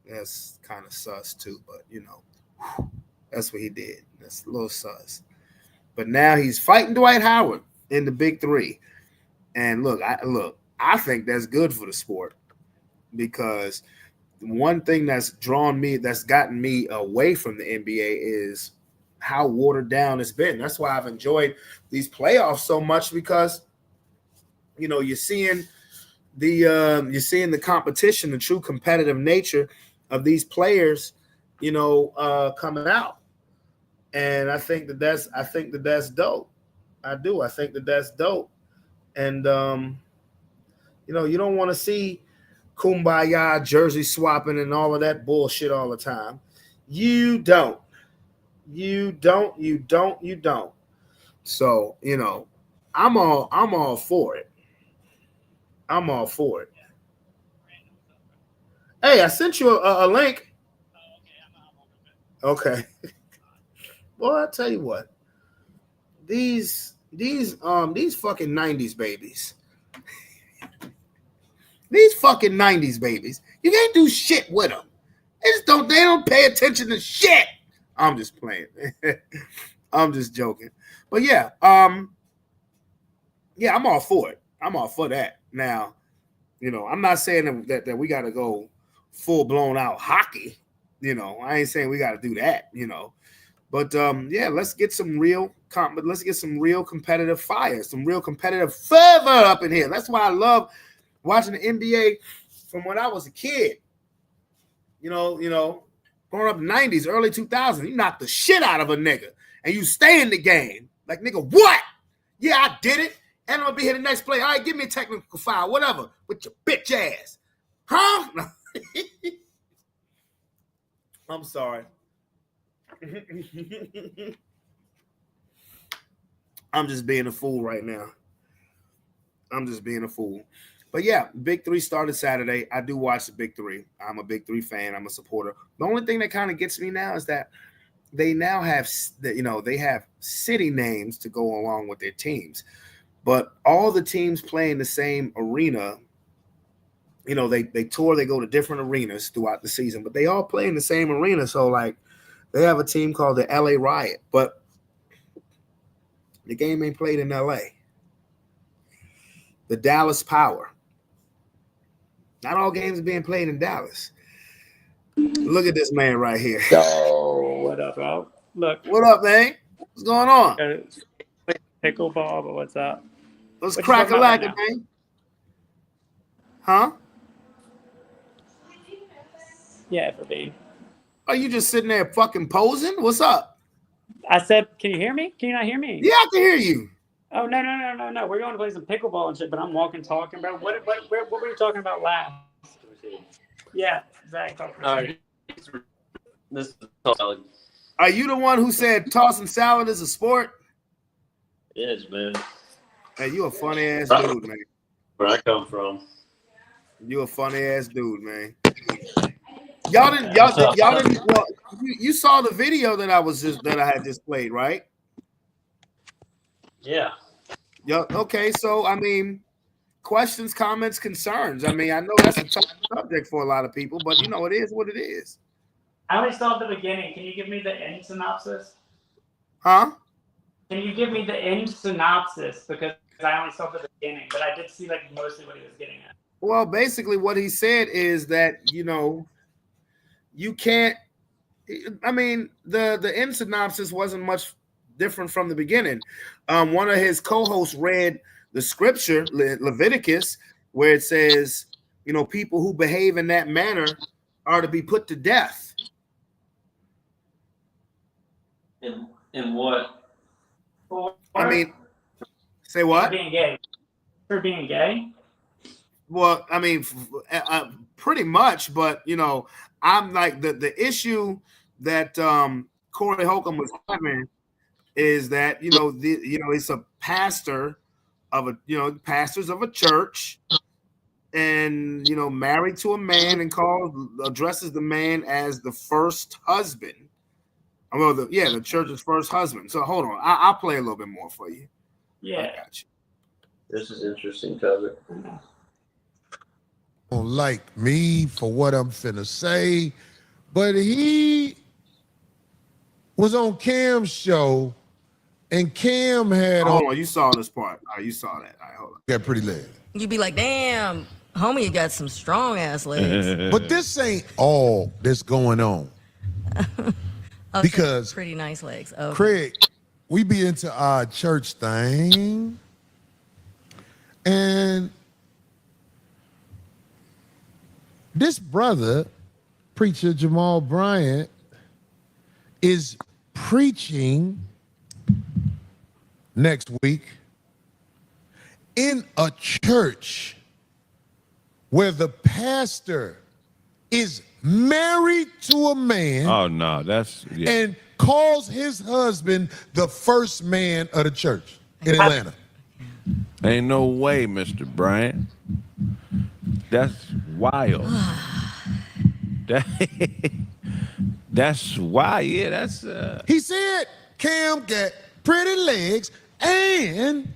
S1: That's kind of sus too, but you know, that's what he did. That's a little sus. But now he's fighting Dwight Howard in the Big Three. And I think that's good for the sport, because one thing that's gotten me away from the NBA is how watered down it's been. That's why I've enjoyed these playoffs so much, because you know, you're seeing the competition, the true competitive nature of these players, you know, coming out. And I think that that's dope. I do. I think that that's dope. And you know, you don't want to see kumbaya, jersey swapping, and all of that bullshit all the time. You don't. So, you know, I'm all for it. I'm all for it. Hey, I sent you a link. Okay. Well, I'll tell you what. These fucking 90s babies. These fucking 90s babies. You can't do shit with them. They don't pay attention to shit. I'm just playing. I'm just joking. But yeah, yeah, I'm all for it. I'm all for that. Now, you know, I'm not saying that we got to go full blown out hockey. You know, I ain't saying we got to do that, you know. But yeah, let's get some real competitive fire, some real competitive fervor up in here. That's why I love watching the NBA from when I was a kid. You know, growing up in the 90s, early 2000s, you knocked the shit out of a nigga and you stay in the game. Like, nigga, what? Yeah, I did it. And I'm gonna be here the next play. All right, give me a technical foul, whatever, with your bitch ass. Huh? I'm sorry. I'm just being a fool right now. I'm just being a fool. But yeah, Big Three started Saturday. I do watch the Big Three. I'm a Big Three fan. I'm a supporter. The only thing that kind of gets me now is that they now have, you know, they have city names to go along with their teams. But all the teams play in the same arena. You know, they tour, they go to different arenas throughout the season, but they all play in the same arena. So, like, They have a team called the LA Riot, but the game ain't played in LA. The Dallas Power. Not all games are being played in Dallas. Look at this man right here.
S5: Yo, what up, bro? Look,
S1: What up, man? What's going on?
S5: pickleball, but what's up?
S1: Let's
S5: What you
S1: crack a
S5: talking about
S1: lacquer,
S5: right
S1: man. Huh?
S5: Yeah, for me.
S1: Are you just sitting there fucking posing? What's up?
S5: I said, can you hear me? Can you not hear me?
S1: Yeah, I can hear you.
S5: Oh, no. We're going to play some pickleball and shit, but I'm walking, talking, bro. What were you talking about last? Yeah, Zach.
S6: All right. This is solid.
S1: Are you the one who said tossing salad is a sport?
S6: It is, man.
S1: Hey, you a funny ass dude, man.
S6: Where I come from.
S1: You a funny ass dude, man. Y'all didn't. Well, you saw the video that I had just played, right?
S6: Yeah.
S1: Yeah. Okay. So I mean, questions, comments, concerns. I mean, I know that's a tough subject for a lot of people, but you know, it is what it is.
S5: I only saw the beginning. Can you give me the end synopsis?
S1: Huh?
S5: Can you give me the end synopsis? Because I only saw the beginning, but I did see like mostly what he was getting at.
S1: Well, basically, what he said is that you can't. I mean, the end synopsis wasn't much different from the beginning. One of his co-hosts read the scripture, Leviticus, where it says, people who behave in that manner are to be put to death.
S6: In what?
S1: I mean, say what?
S5: For being gay. For being gay?
S1: Well, I mean, pretty much, but I'm like the issue that Corey Holcomb was having is that it's a pastor of pastors of a church, and married to a man and addresses the man as the first husband. Well, the church's first husband. So hold on, I'll play a little bit more for you.
S5: Yeah.
S1: I got you.
S6: This is interesting, cover.
S2: Don't like me for what I'm finna say, but he was on Cam's show, and Cam had
S1: Hold on, you saw this part. All right, you saw that. All right, hold on.
S2: got pretty legs.
S4: You'd be like, damn, homie, you got some strong ass legs.
S2: But this ain't all that's going on.
S4: Okay,
S2: Because
S4: pretty nice legs. Okay.
S2: Craig, we be into our church thing, and this brother, preacher Jamal Bryant, is preaching next week in a church where the pastor is married to a man.
S3: Oh no, that's
S2: And calls his husband the first man of the church in Atlanta.
S3: ain't no way, Mr. Bryant. That's wild. That's why. Yeah, that's.
S2: He said Cam got pretty legs, and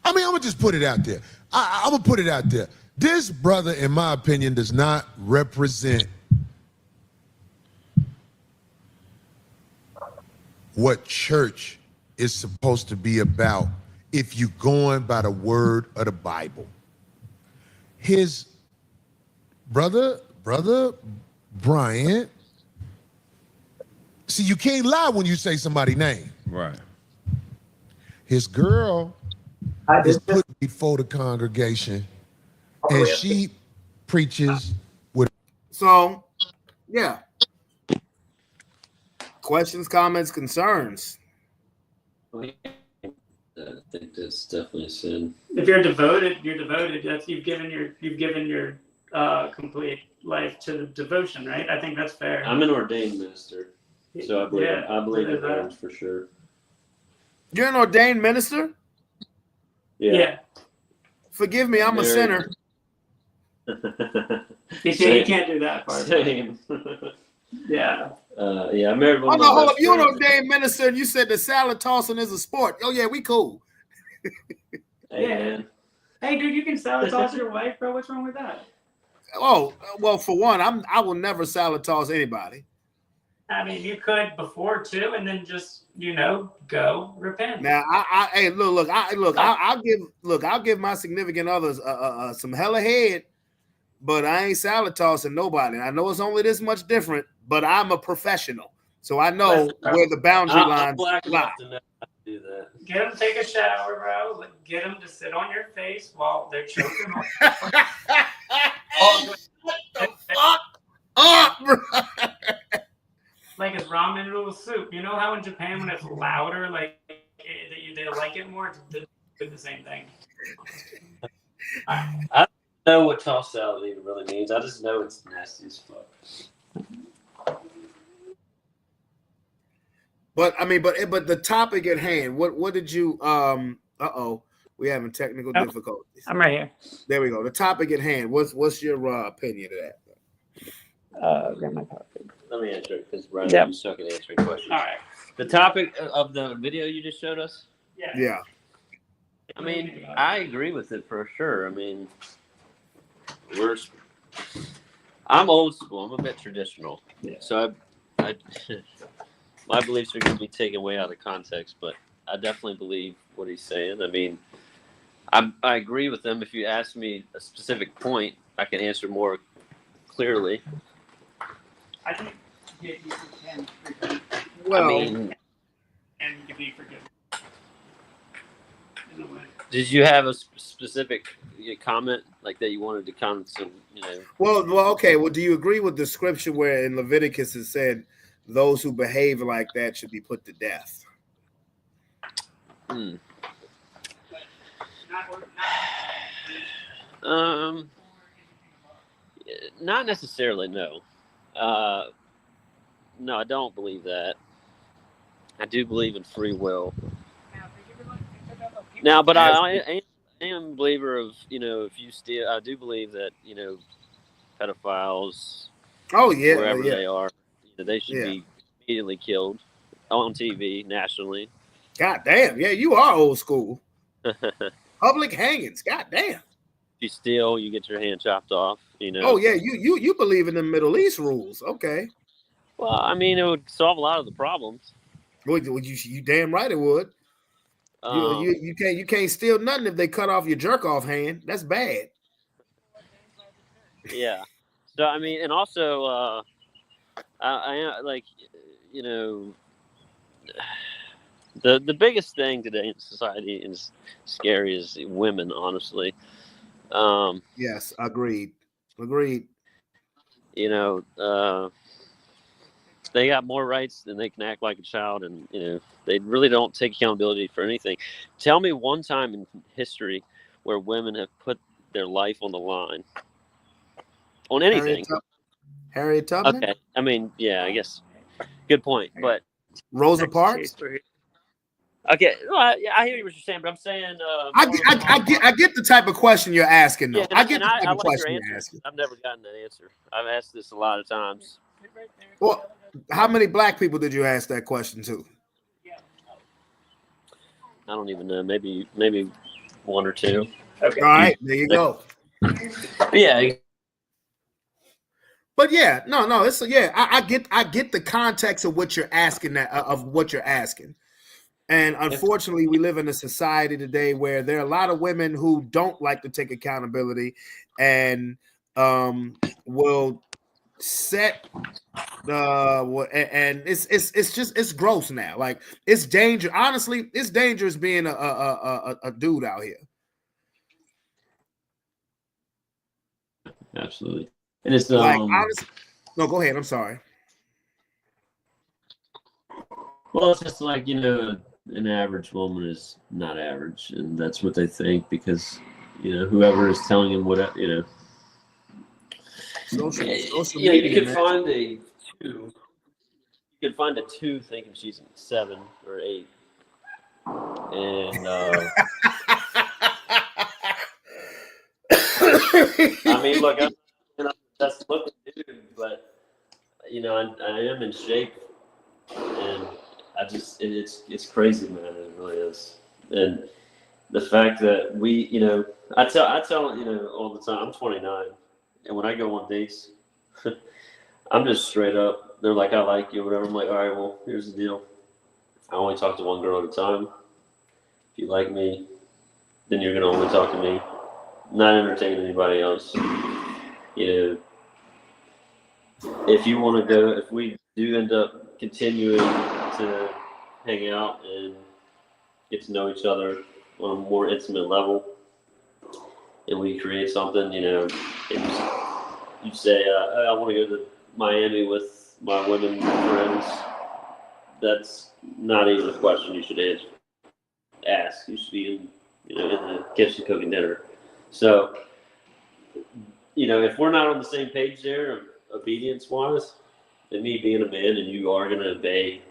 S2: I mean, I'm gonna just put it out there. I'm gonna put it out there. This brother, in my opinion, does not represent what church is supposed to be about if you're going by the word of the Bible. His brother Bryant, see, you can't lie when you say somebody's name.
S3: Right.
S2: His girl is put before the congregation, and she preaches with.
S1: So, yeah. Questions, comments, concerns.
S6: I think that's definitely a sin.
S5: If you're devoted, you're devoted. That's you've given your complete life to devotion, right? I think that's fair.
S6: I'm an ordained minister, so I believe
S5: there's
S6: it
S5: that.
S6: burns for sure.
S1: You're an ordained minister?
S5: Yeah.
S1: Forgive me, I'm a sinner.
S5: You can't do that part.
S6: Same.
S5: Yeah.
S6: I married one
S1: Oh
S6: of
S1: no,
S6: my
S1: hold
S6: best
S1: up. You're an
S6: friends.
S1: ordained minister and you said the salad tossing is a sport. Oh yeah, we cool.
S6: Hey,
S5: Yeah.
S6: man.
S5: Hey, dude, you can salad toss your wife, bro. What's wrong with that?
S1: Oh, well, for one, I will never salad toss anybody.
S5: I mean, you could before too, and then just go repent.
S1: Now, hey, I'll give my significant others some hella head, but I ain't salad tossing nobody. I know it's only this much different, but I'm a professional, so I know where the boundary lines
S6: black
S1: lie.
S6: enough to know how to do that.
S5: Get them to take a shower, bro. Get them to sit on your face while they're choking on.
S1: What the fuck up, bro?
S5: Like it's ramen noodle soup. You know how in Japan when it's louder, like they like it more. It's the same thing.
S6: I don't know what tossed salad even really means. I just know it's nasty as fuck.
S1: But I mean, but the topic at hand. What did you? We're having technical difficulties.
S5: I'm right here.
S1: There we go. The topic at hand. What's your opinion of that?
S5: Grab my pocket.
S6: Let me answer it because Brian, you suck at answering questions.
S5: All right.
S6: The topic of the video you just showed us?
S1: Yeah.
S6: I mean, I agree with it for sure. I mean, I'm old school. I'm a bit traditional.
S5: Yeah.
S6: So I my beliefs are going to be taken way out of context, but I definitely believe what he's saying. I mean, I agree with him. If you ask me a specific point, I can answer more clearly.
S5: I think you can forgive,
S1: Well,
S6: I mean,
S5: and you can be forgiven. In a way.
S6: did you have a specific comment like that you wanted to comment? So,
S1: well, okay. Well, do you agree with the scripture where in Leviticus it said those who behave like that should be put to death?
S6: Not necessarily. No. No, I don't believe that. I do believe in free will. Now, but I am a believer of, if you steal, I do believe that, pedophiles, wherever they are, they should be immediately killed on TV nationally.
S1: God damn. Yeah, you are old school. Public hangings. God damn.
S6: If you steal, you get your hand chopped off,
S1: Oh, yeah. You believe in the Middle East rules. Okay.
S6: Well, I mean, it would solve a lot of the problems.
S1: Well, you damn right it would. You can't steal nothing if they cut off your jerk off hand. That's bad.
S6: Yeah. So I mean, and also, I like, the biggest thing today in society is scary is women. Honestly.
S1: Yes, agreed.
S6: They got more rights than they can act like a child, and they really don't take accountability for anything. Tell me one time in history where women have put their life on the line on anything.
S1: Harriet Tubman.
S6: Okay, I mean, yeah, I guess good point, but
S1: Rosa Parks.
S6: Okay, well, I hear what you're saying, but I'm saying
S1: I get the type of question you're asking, though.
S6: Yeah,
S1: I get the type
S6: I
S1: of
S6: like
S1: question
S6: your
S1: you're
S6: answer.
S1: asking.
S6: I've never gotten that answer. I've asked this a lot of times.
S1: Well, how many black people did you ask that question to?
S6: I don't even know. Maybe one or two.
S5: Okay.
S1: All right, there you go.
S6: Yeah.
S1: But yeah, no, it's I get the context of what you're asking And unfortunately, we live in a society today where there are a lot of women who don't like to take accountability and will set and it's gross now. Like it's dangerous. Honestly, it's dangerous being a dude out here.
S6: Absolutely. And it's
S1: like honestly, no, go ahead. I'm sorry.
S6: Well, it's just like, an average woman is not average, and that's what they think because, whoever is telling them what,
S1: Social
S6: you could find a 2. You could find a 2 thinking she's 7 or 8, and I mean, look, I'm not the best looking dude, but I am in shape, and it's crazy, man. It really is. And the fact that we, I tell all the time. I'm 29, and when I go on dates, I'm just straight up they're like, I like you, whatever. I'm like, all right, well, here's the deal. I only talk to one girl at a time. If you like me, then you're gonna only talk to me, not entertain anybody else. You know, if you want to go, if we do end up continuing to hang out and get to know each other on a more intimate level, and we create something, you know, and you say, I want to go to Miami with my women friends, that's not even a question you should ask. You should be in the kitchen cooking dinner. So, you know, if we're not on the same page there, obedience-wise, and me being a man and you are going to obey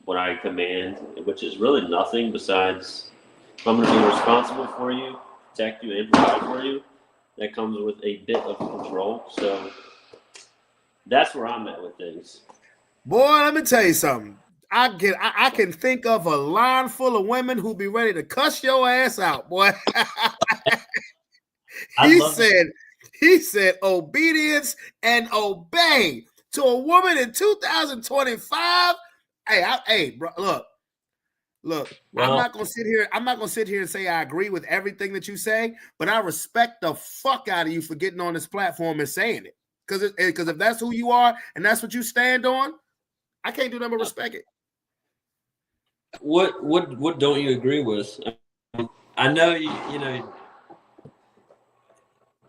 S6: what I command, which is really nothing besides if I'm going to be responsible for you, protect you, and provide for you, that comes with a bit of control. So that's where I'm at with things.
S1: Boy, let me tell you something. I can think of a line full of women who be ready to cuss your ass out, boy. He said obedience and obey to a woman in 2025. Hey, bro, look. Well, I'm not gonna sit here and say I agree with everything that you say, but I respect the fuck out of you for getting on this platform and saying it. Because if that's who you are and that's what you stand on, I can't do nothing but respect it.
S6: What don't you agree with? I know you know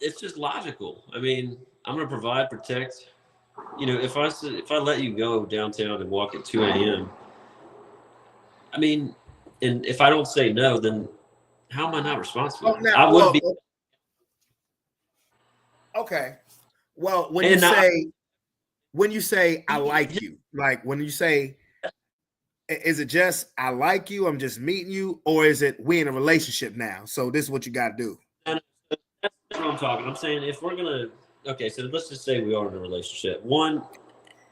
S6: it's just logical. I mean, I'm gonna provide, protect. You know, if I let you go downtown and walk at 2 a.m., I mean, and if I don't say no, then how am I not responsible? I would be.
S1: Okay. Well, when you say I like you, like when you say, is it just I like you, I'm just meeting you, or is it we in a relationship now? So this is what you got to do.
S6: And that's what I'm talking. I'm saying if we're gonna, okay, so let's just say we are in a relationship. One,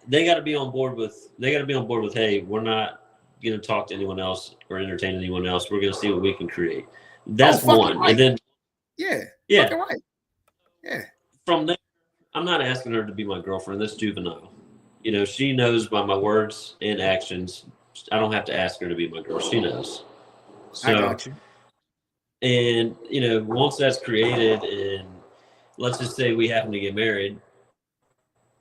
S6: they got to be on board with. Hey, we're not gonna talk to anyone else or entertain anyone else. We're gonna see what we can create. That's one,
S1: right.
S6: And then
S1: yeah, right. Yeah.
S6: From there, I'm not asking her to be my girlfriend. That's juvenile. You know, she knows by my words and actions. I don't have to ask her to be my girl. She knows. So,
S1: I got you.
S6: And, you know, once that's created and let's just say we happen to get married,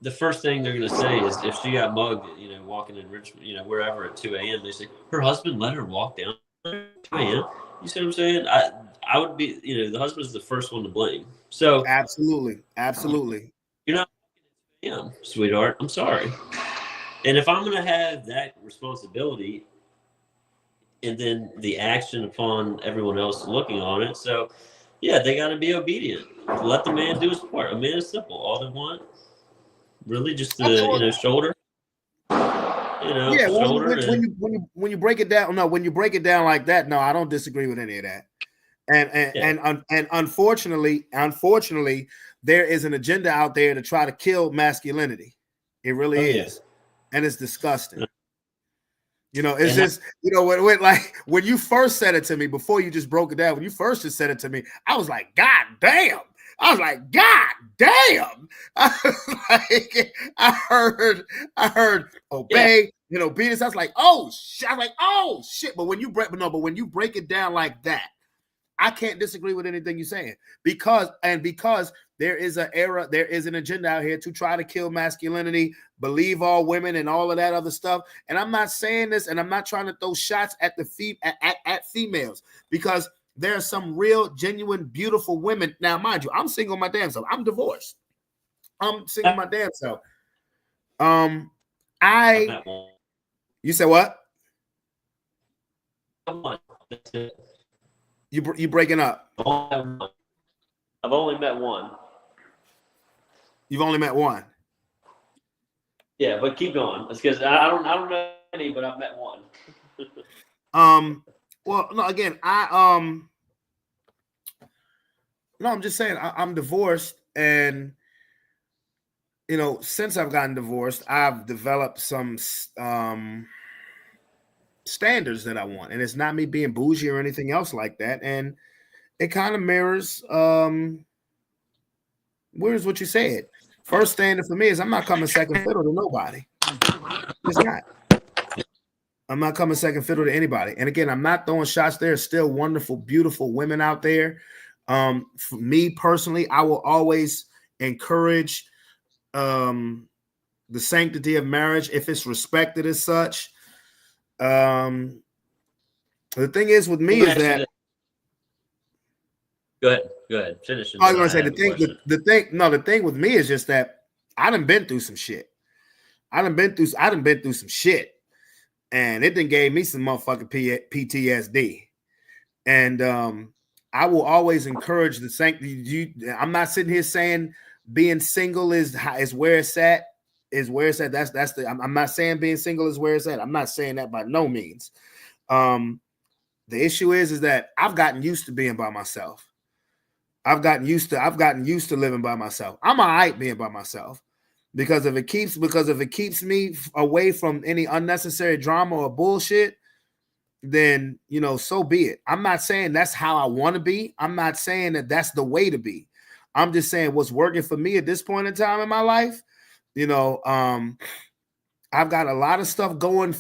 S6: the first thing they're going to say is if she got mugged, you know, walking in Richmond, you know, wherever at 2 a.m., they say, her husband let her walk down at 2 a.m. You see what I'm saying? I would be, you know, the husband's the first one to blame. So
S1: absolutely.
S6: You're not, sweetheart. I'm sorry. And if I'm going to have that responsibility and then the action upon everyone else looking on it, so yeah, they got to be obedient. Let the man do his part. A man is simple. All they want, really, just the shoulder. You know,
S1: yeah.
S6: Shoulder
S1: when you break it down, when you break it down like that, no, I don't disagree with any of that. And unfortunately, there is an agenda out there to try to kill masculinity. It really is, and it's disgusting. You know, it's just when you first said it to me before you just broke it down. When you first just said it to me, I was like, God damn. I heard obey, obedience. I was like, oh shit. But when you break it down like that, I can't disagree with anything you're saying because there is an agenda out here to try to kill masculinity, believe all women and all of that other stuff. And I'm not saying this, and I'm not trying to throw shots at at females because there are some real, genuine, beautiful women. Now, mind you, I'm single my damn self. I'm divorced. I'm single my damn self. You said what? You breaking up?
S6: I've only met one.
S1: You've only met one.
S6: Yeah, but keep going. It's because I don't know any, but I've met one.
S1: Well, no. Again, I'm just saying I'm divorced, and since I've gotten divorced, I've developed some standards that I want, and it's not me being bougie or anything else like that. And it kind of mirrors what you said. First standard for me is I'm not coming second fiddle to nobody. It's not. I'm not coming second fiddle to anybody. And again, I'm not throwing shots. There are still wonderful, beautiful women out there. For me personally, I will always encourage the sanctity of marriage if it's respected as such. The thing is with me is that
S6: Go ahead. Finish.
S1: I was gonna say the thing with me is just that I done been through some shit. I done been through some shit. And it done gave me some motherfucking PTSD. And I will always encourage the sanctity. I'm not sitting here saying being single is where it's at. I'm not saying being single is where it's at. I'm not saying that by no means. The issue is that I've gotten used to being by myself. I've gotten used to living by myself. I'm all right being by myself. Because if it keeps me away from any unnecessary drama or bullshit, then, so be it. I'm not saying that's how I want to be. I'm not saying that that's the way to be. I'm just saying what's working for me at this point in time in my life. I've got a lot of stuff going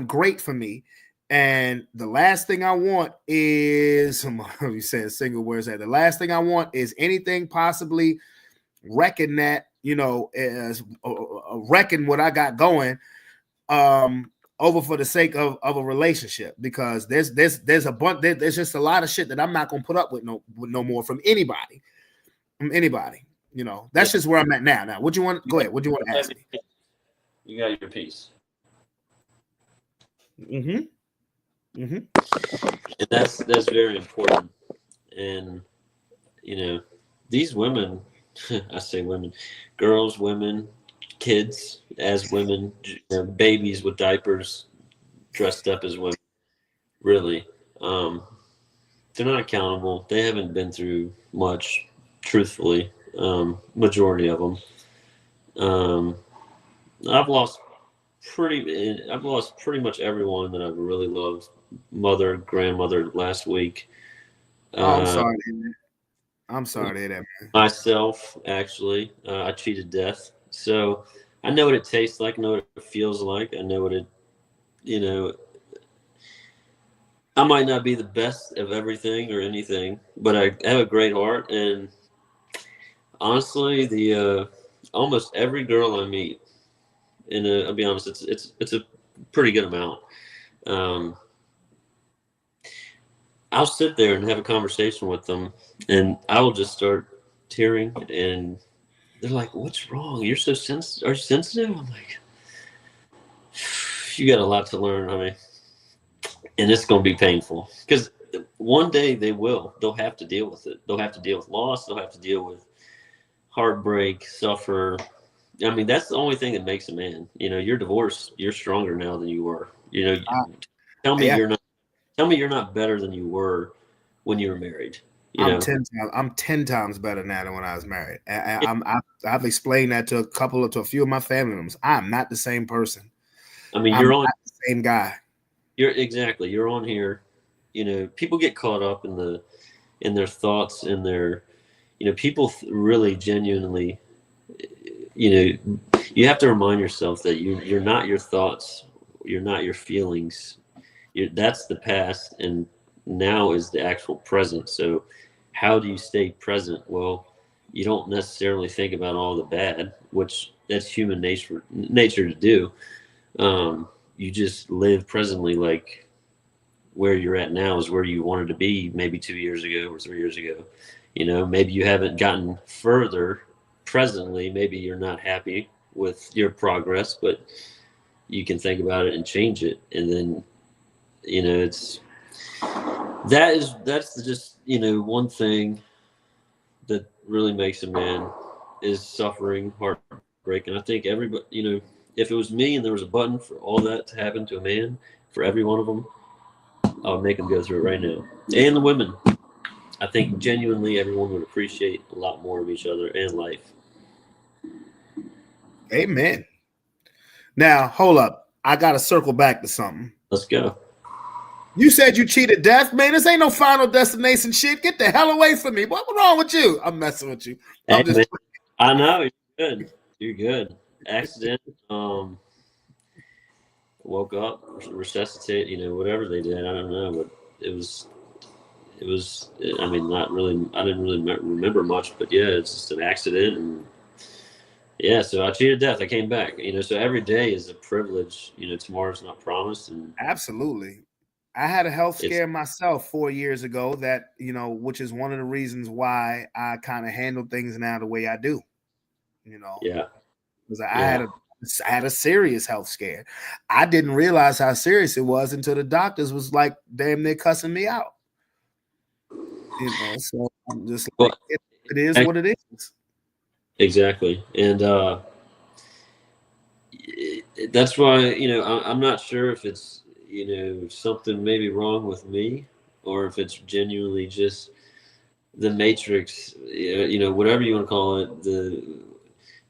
S1: great for me. And the last thing I want is, you said single, where's that? The last thing I want is anything possibly wrecking that, as wrecking what I got going over for the sake of a relationship, because there's a bunch, there's just a lot of shit that I'm not gonna put up with no more from anybody. That's just where I'm at now. Now, what you want? Go ahead. What do you want to ask me?
S6: You got your piece.
S1: And
S6: that's very important. And these women, I say women, girls, women, kids as women, babies with diapers, dressed up as women, really, they're not accountable. They haven't been through much, truthfully, majority of them. I've lost pretty much everyone that I've really loved. Mother, grandmother last week.
S1: I'm sorry to hear that. I'm sorry to hear that, man.
S6: Myself, actually, I cheated death. So I know what it tastes like. I know what it feels like. I know what it, I might not be the best of everything or anything, but I have a great heart. And honestly, the almost every girl I meet, and I'll be honest, it's a pretty good amount. I'll sit there and have a conversation with them, and I will just start tearing, and they're like, "What's wrong? You're so sensitive. Are you sensitive?" I'm like, "You got a lot to learn, honey, and it's going to be painful, because one day they'll have to deal with it. They'll have to deal with loss. They'll have to deal with heartbreak, suffer. I mean, that's the only thing that makes a man. You're divorced. You're stronger now than you were. Tell me you're not. Tell me you're not better than you were when you were married.
S1: I'm 10 times better now than when I was married. I've explained that to a few of my family members. I'm not the same person.
S6: I mean, you're
S1: not the same guy.
S6: You're on here. People get caught up in their thoughts and their, people really genuinely, you have to remind yourself that you're not your thoughts. You're not your feelings. That's the past, and now is the actual present. So how do you stay present? Well, you don't necessarily think about all the bad, which that's human nature to do. You just live presently, like where you're at now is where you wanted to be maybe 2 years ago or 3 years ago. Maybe you haven't gotten further presently. Maybe you're not happy with your progress, but you can think about it and change it. And then that's just one thing that really makes a man is suffering, heartbreak. And I think everybody, if it was me and there was a button for all that to happen to a man, for every one of them, I would make them go through it right now. And the women, I think genuinely everyone would appreciate a lot more of each other and life.
S1: Amen. Now hold up, I gotta circle back to something.
S6: Let's go.
S1: You said you cheated death, man. This ain't no Final Destination shit. Get the hell away from me. What's wrong with you? I'm messing with you.
S6: I know. You're good. Accident. woke up, resuscitate, whatever they did. I don't know, but it was. I mean, not really. I didn't really remember much, but yeah, it's just an accident, and yeah. So I cheated death. I came back. So every day is a privilege. Tomorrow's not promised, and
S1: Absolutely. I had a health scare myself 4 years ago that, which is one of the reasons why I kind of handle things now the way I do,
S6: yeah,
S1: because I had a serious health scare. I didn't realize how serious it was until the doctors was like damn near cussing me out. So I'm just like, it is what it is.
S6: exactly, and that's why I'm not sure if it's something maybe wrong with me, or if it's genuinely just the Matrix, whatever you want to call it, the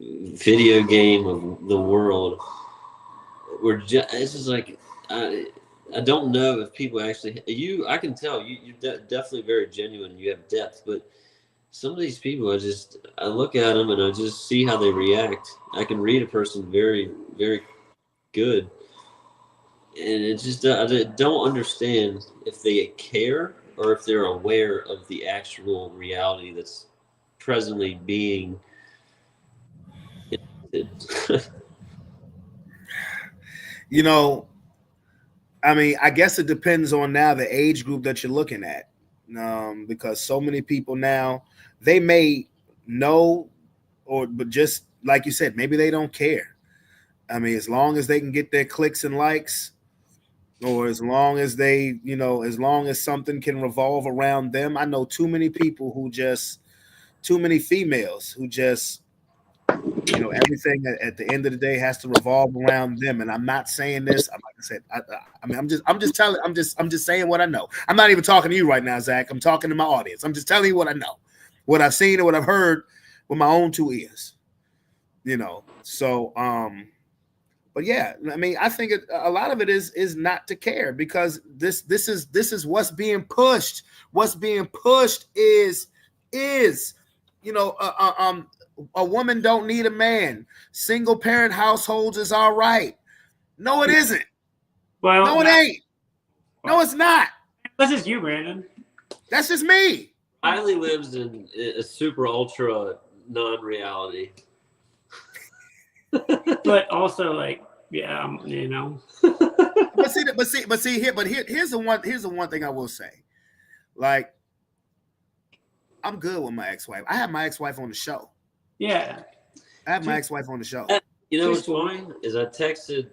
S6: video game of the world. It's just like I don't know if people actually I can tell you're definitely very genuine and you have depth, but some of these people I look at them and I just see how they react. I can read a person very, very good. And it's just I don't understand if they care or if they're aware of the actual reality that's presently being.
S1: I mean, I guess it depends on now the age group that you're looking at, because so many people now, they may know, but just like you said, maybe they don't care. I mean, as long as they can get their clicks and likes, or as long as they, as long as something can revolve around them. I know too many people too many females who just, everything at the end of the day has to revolve around them. And I'm not saying this. Like I said, I mean, I'm just saying what I know. I'm not even talking to you right now, Zach. I'm talking to my audience. I'm just telling you what I know, what I've seen, and what I've heard with my own 2 ears. So, but yeah, I mean, I think a lot of it is not to care, because this is what's being pushed. What's being pushed is a woman don't need a man. Single parent households is all right. No, it isn't.
S5: Well,
S1: no, it ain't. No, it's not.
S5: That's just you, Brandon.
S1: That's just me.
S6: Riley lives in a super ultra non-reality.
S5: But also, like, yeah,
S1: But here's the one thing I will say. Like, I'm good with my ex-wife. I have my ex-wife on the show.
S5: Yeah.
S1: I have my ex-wife on the show.
S6: What's funny is I texted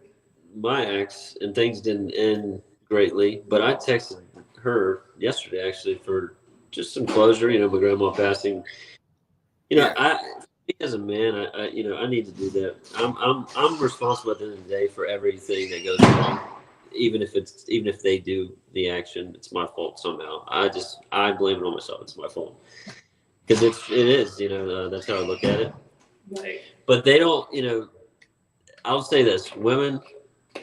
S6: my ex and things didn't end greatly, but I texted her yesterday actually for just some closure. My grandma passing. As a man, I need to do that. I'm responsible at the end of the day for everything that goes wrong. Even if they do the action, it's my fault somehow. I blame it on myself. It's my fault. Because it is, that's how I look at it.
S5: Right.
S6: But they don't, I'll say this: women,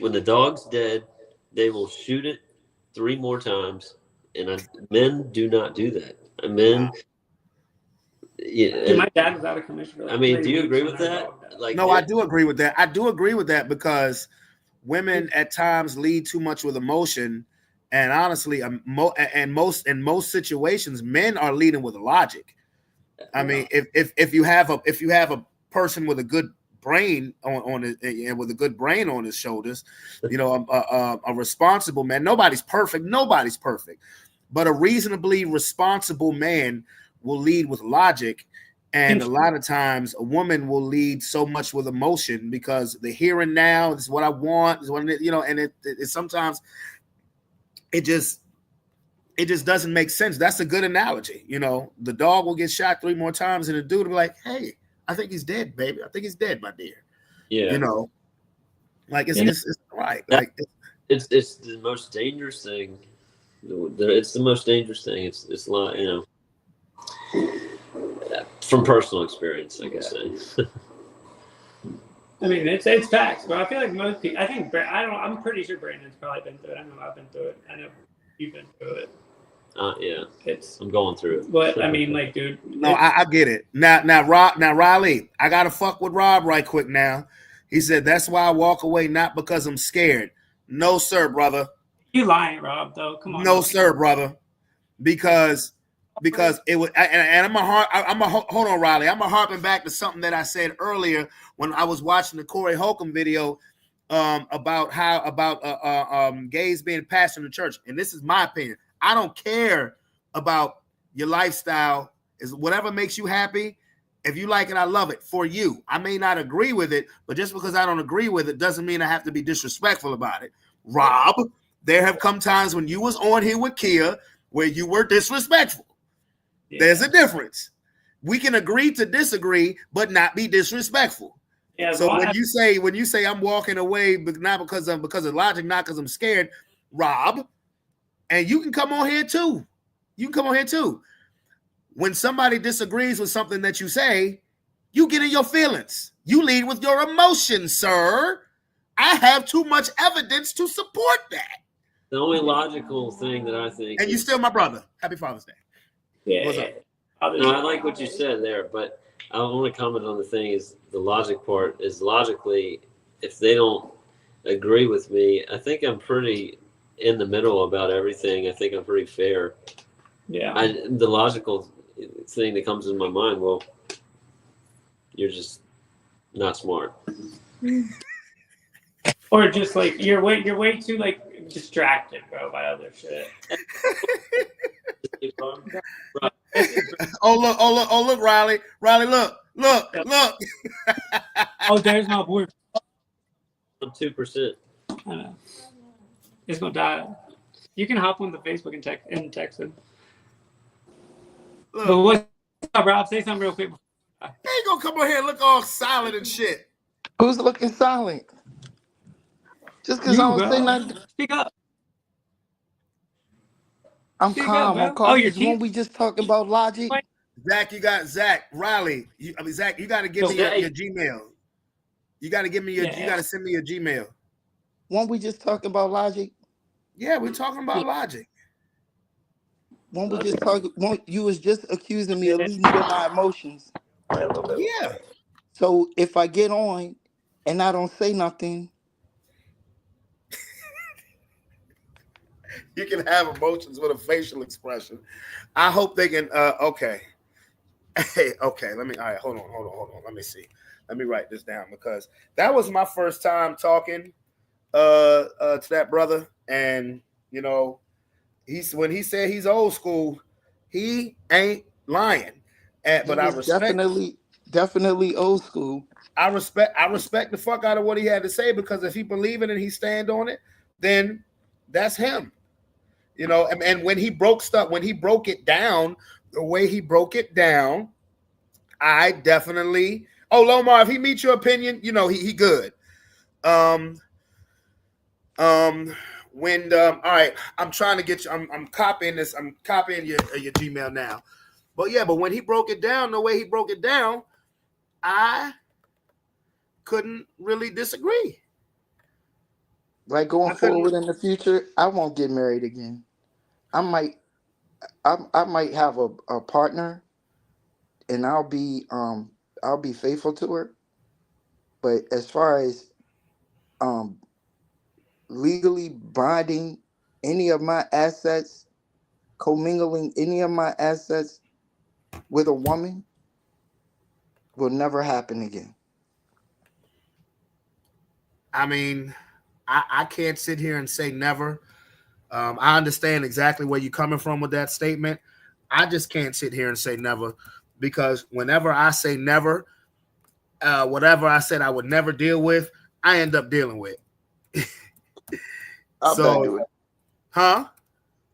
S6: when the dog's dead, they will shoot it 3 more times, and men do not do that. And men,
S5: Dude, my dad was out of commission. For like
S6: I mean,
S5: 3
S6: do you
S5: weeks
S6: agree
S5: when
S6: with
S5: our
S6: that?
S5: dog died.
S6: Like,
S1: No, I do agree with that. I do agree with that, because women at times lead too much with emotion, and honestly, in most situations, men are leading with logic. I mean, if you have a person with a good brain on it, and with a good brain on his shoulders, a responsible man. Nobody's perfect, but a reasonably responsible man will lead with logic. And a lot of times a woman will lead so much with emotion, because the here and now, this is what I want, this is what, and it sometimes it just doesn't make sense. That's a good analogy. The dog will get shot 3 more times, and the dude will be like, hey, I think he's dead, baby. I think he's dead, my dear.
S6: Yeah.
S1: Like it's right. Like
S6: it's the most dangerous thing. It's the most dangerous thing. It's like, from personal experience, I can say.
S5: I mean, it's facts, but I feel like most people. I'm pretty sure Brandon's probably been through it. I know I've been through it. I know you've been through it.
S6: Yeah.
S5: It's.
S6: I'm going through it.
S5: But I mean, like, dude.
S1: No, I get it. Now, Riley, I gotta fuck with Rob right quick. Now, he said that's why I walk away, not because I'm scared. No, sir, brother.
S5: You lying, Rob? Though, come on.
S1: No, sir, brother. Because it was, and hold on, Riley. I'm harping back to something that I said earlier when I was watching the Corey Holcomb video about gays being passed in the church. And this is my opinion. I don't care about your lifestyle. Is whatever makes you happy. If you like it, I love it for you. I may not agree with it, but just because I don't agree with it doesn't mean I have to be disrespectful about it. Rob, there have come times when you was on here with Kia where you were disrespectful. Yeah. There's a difference. We can agree to disagree, but not be disrespectful. Yeah, so when you say I'm walking away, but not because of logic, not because I'm scared, Rob, and you can come on here too. When somebody disagrees with something that you say, you get in your feelings. You lead with your emotions, sir. I have too much evidence to support that.
S6: The only logical thing that I think,
S1: and you still my brother. Happy Father's Day.
S6: Yeah. What's up? No, I like what you said there, but I want to comment on the thing is the logic part is logically, if they don't agree with me, I think I'm pretty in the middle about everything. I think I'm pretty fair. Yeah. The logical thing that comes in my mind, well, you're just not smart.
S5: Or just like you're way too like distracted, bro, by other shit.
S1: Oh look, Riley, look.
S5: Oh, there's my boy.
S6: I'm 2%.
S5: I know. He's gonna die. You can hop on the Facebook and text him. Look. But what's up, Rob? Say something real quick.
S1: They ain't gonna come on here and look all silent and shit.
S7: Who's looking silent? Just because I don't say nothing.
S5: Speak up.
S7: I'm calm. When we just talking about logic.
S1: Zach, Riley. Zach, you got to give me your Gmail. You got to give me your. You got to send me your Gmail.
S7: When we just talking about logic.
S1: Yeah, we're talking about logic.
S7: When we just talking, you was just accusing me of leading with my emotions.
S1: Yeah.
S7: So if I get on and I don't say nothing.
S1: You can have emotions with a facial expression. I hope they can. Okay. Hey, okay. All right. Hold on. Let me see. Let me write this down because that was my first time talking to that brother, and you know, when he said he's old school, he ain't lying. But I respect
S7: definitely old school.
S1: I respect the fuck out of what he had to say because if he believe it and he stand on it, then that's him. You know, and when he broke it down, the way he broke it down, I definitely. Oh, Lomar, if he meets your opinion, you know he good. All right, I'm trying to get you. I'm copying this. I'm copying your Gmail now. But when he broke it down, the way he broke it down, I couldn't really disagree.
S7: Like going forward in the future, I won't get married again. I might have a partner, and I'll be faithful to her. But as far as legally binding any of my assets, commingling any of my assets with a woman, will never happen again.
S1: I mean, I can't sit here and say never. I understand exactly where you're coming from with that statement. I just can't sit here and say never because whenever I say never, whatever I said I would never deal with, I end up dealing with.
S7: I'm not doing it.
S1: Huh?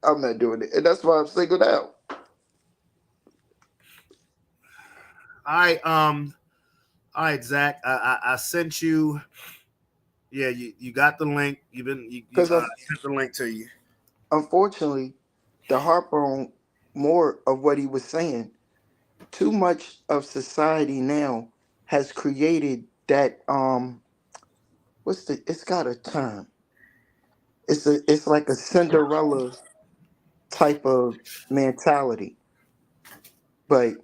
S7: I'm not doing it. And that's why I'm singled out.
S1: All right, Zach. I sent you. Yeah, you got the link. You sent the link to you.
S7: Unfortunately, to harp on more of what he was saying, too much of society now has created that it's got a term. It's like a Cinderella type of mentality. But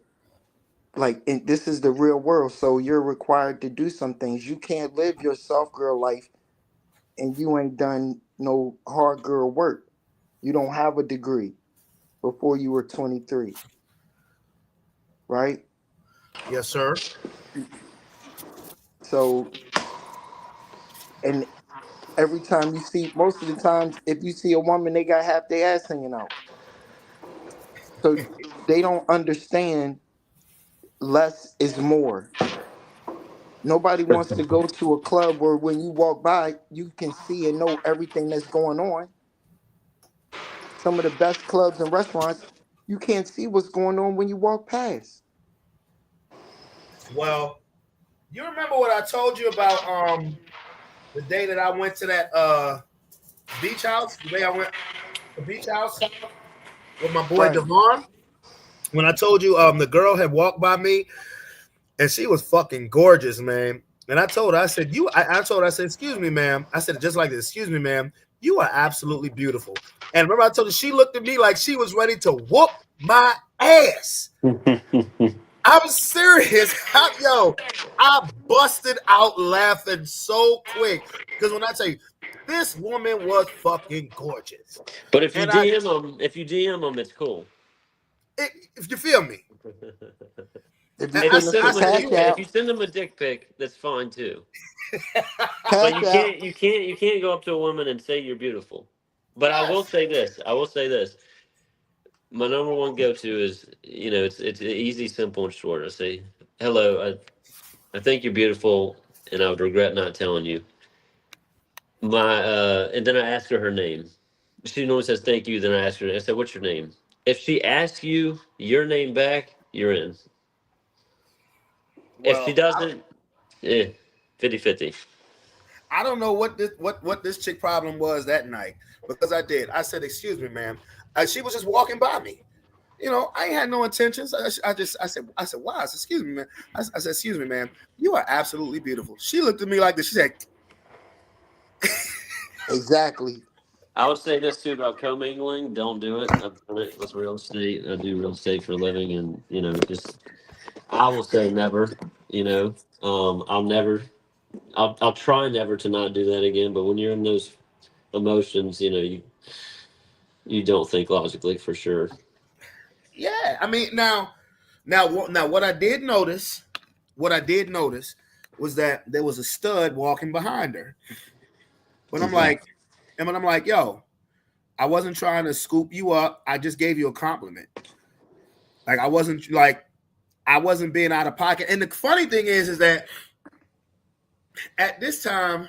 S7: this is the real world, so you're required to do some things. You can't live your soft girl life and you ain't done no hard girl work. You don't have a degree before you were 23, right?
S1: Yes, sir.
S7: So, and every time you see, most of the times, if you see a woman, they got half their ass hanging out. So they don't understand less is more. Nobody wants to go to a club where when you walk by, you can see and know everything that's going on. Some of the best clubs and restaurants, you can't see what's going on when you walk past.
S1: Well, you remember what I told you about the day that I went to that beach house? The day I went to the beach house with my boy
S7: Right.
S1: Devon. When I told you the girl had walked by me and she was fucking gorgeous, man. And I told her, I said, I told her, I said, excuse me, ma'am. I said, just like this, excuse me, ma'am. You are absolutely beautiful. And remember, I told her, she looked at me like she was ready to whoop my ass. I'm serious. I busted out laughing so quick. Because when I tell you, this woman was fucking gorgeous.
S6: But if you
S1: And
S6: DM them, it's cool.
S1: if you feel me.
S7: If you
S6: If
S7: send
S6: you
S7: them
S6: send them
S7: some
S6: a
S7: cash
S6: dick,
S7: out,
S6: if you send them a dick pic, that's fine too.
S7: cash
S6: But
S7: out.
S6: you can't go up to a woman and say you're beautiful. But I will say this. My number one go to is, it's easy, simple, and short. I say, hello, I think you're beautiful, and I would regret not telling you. And then I ask her name. She normally says thank you. Then I ask her. I said, what's your name? If she asks you your name back, you're in. If she doesn't, 50-50.
S1: I don't know what this chick problem was that night, because I did. I said, excuse me, ma'am. She was just walking by me. I ain't had no intentions. I said, wow. I said, excuse me, man. I said, excuse me, ma'am. You are absolutely beautiful. She looked at me like this. She said,
S7: Exactly.
S6: I would say this too about commingling. Don't do it. I've done it with real estate. I do real estate for a living, and I will say never. I'll never. I'll try never to not do that again. But when you're in those emotions, you don't think logically for sure.
S1: yeah. I mean, now, what I did notice was that there was a stud walking behind her. But I'm like, yo, I wasn't trying to scoop you up. I just gave you a compliment. Like I wasn't being out of pocket. And the funny thing is that at this time,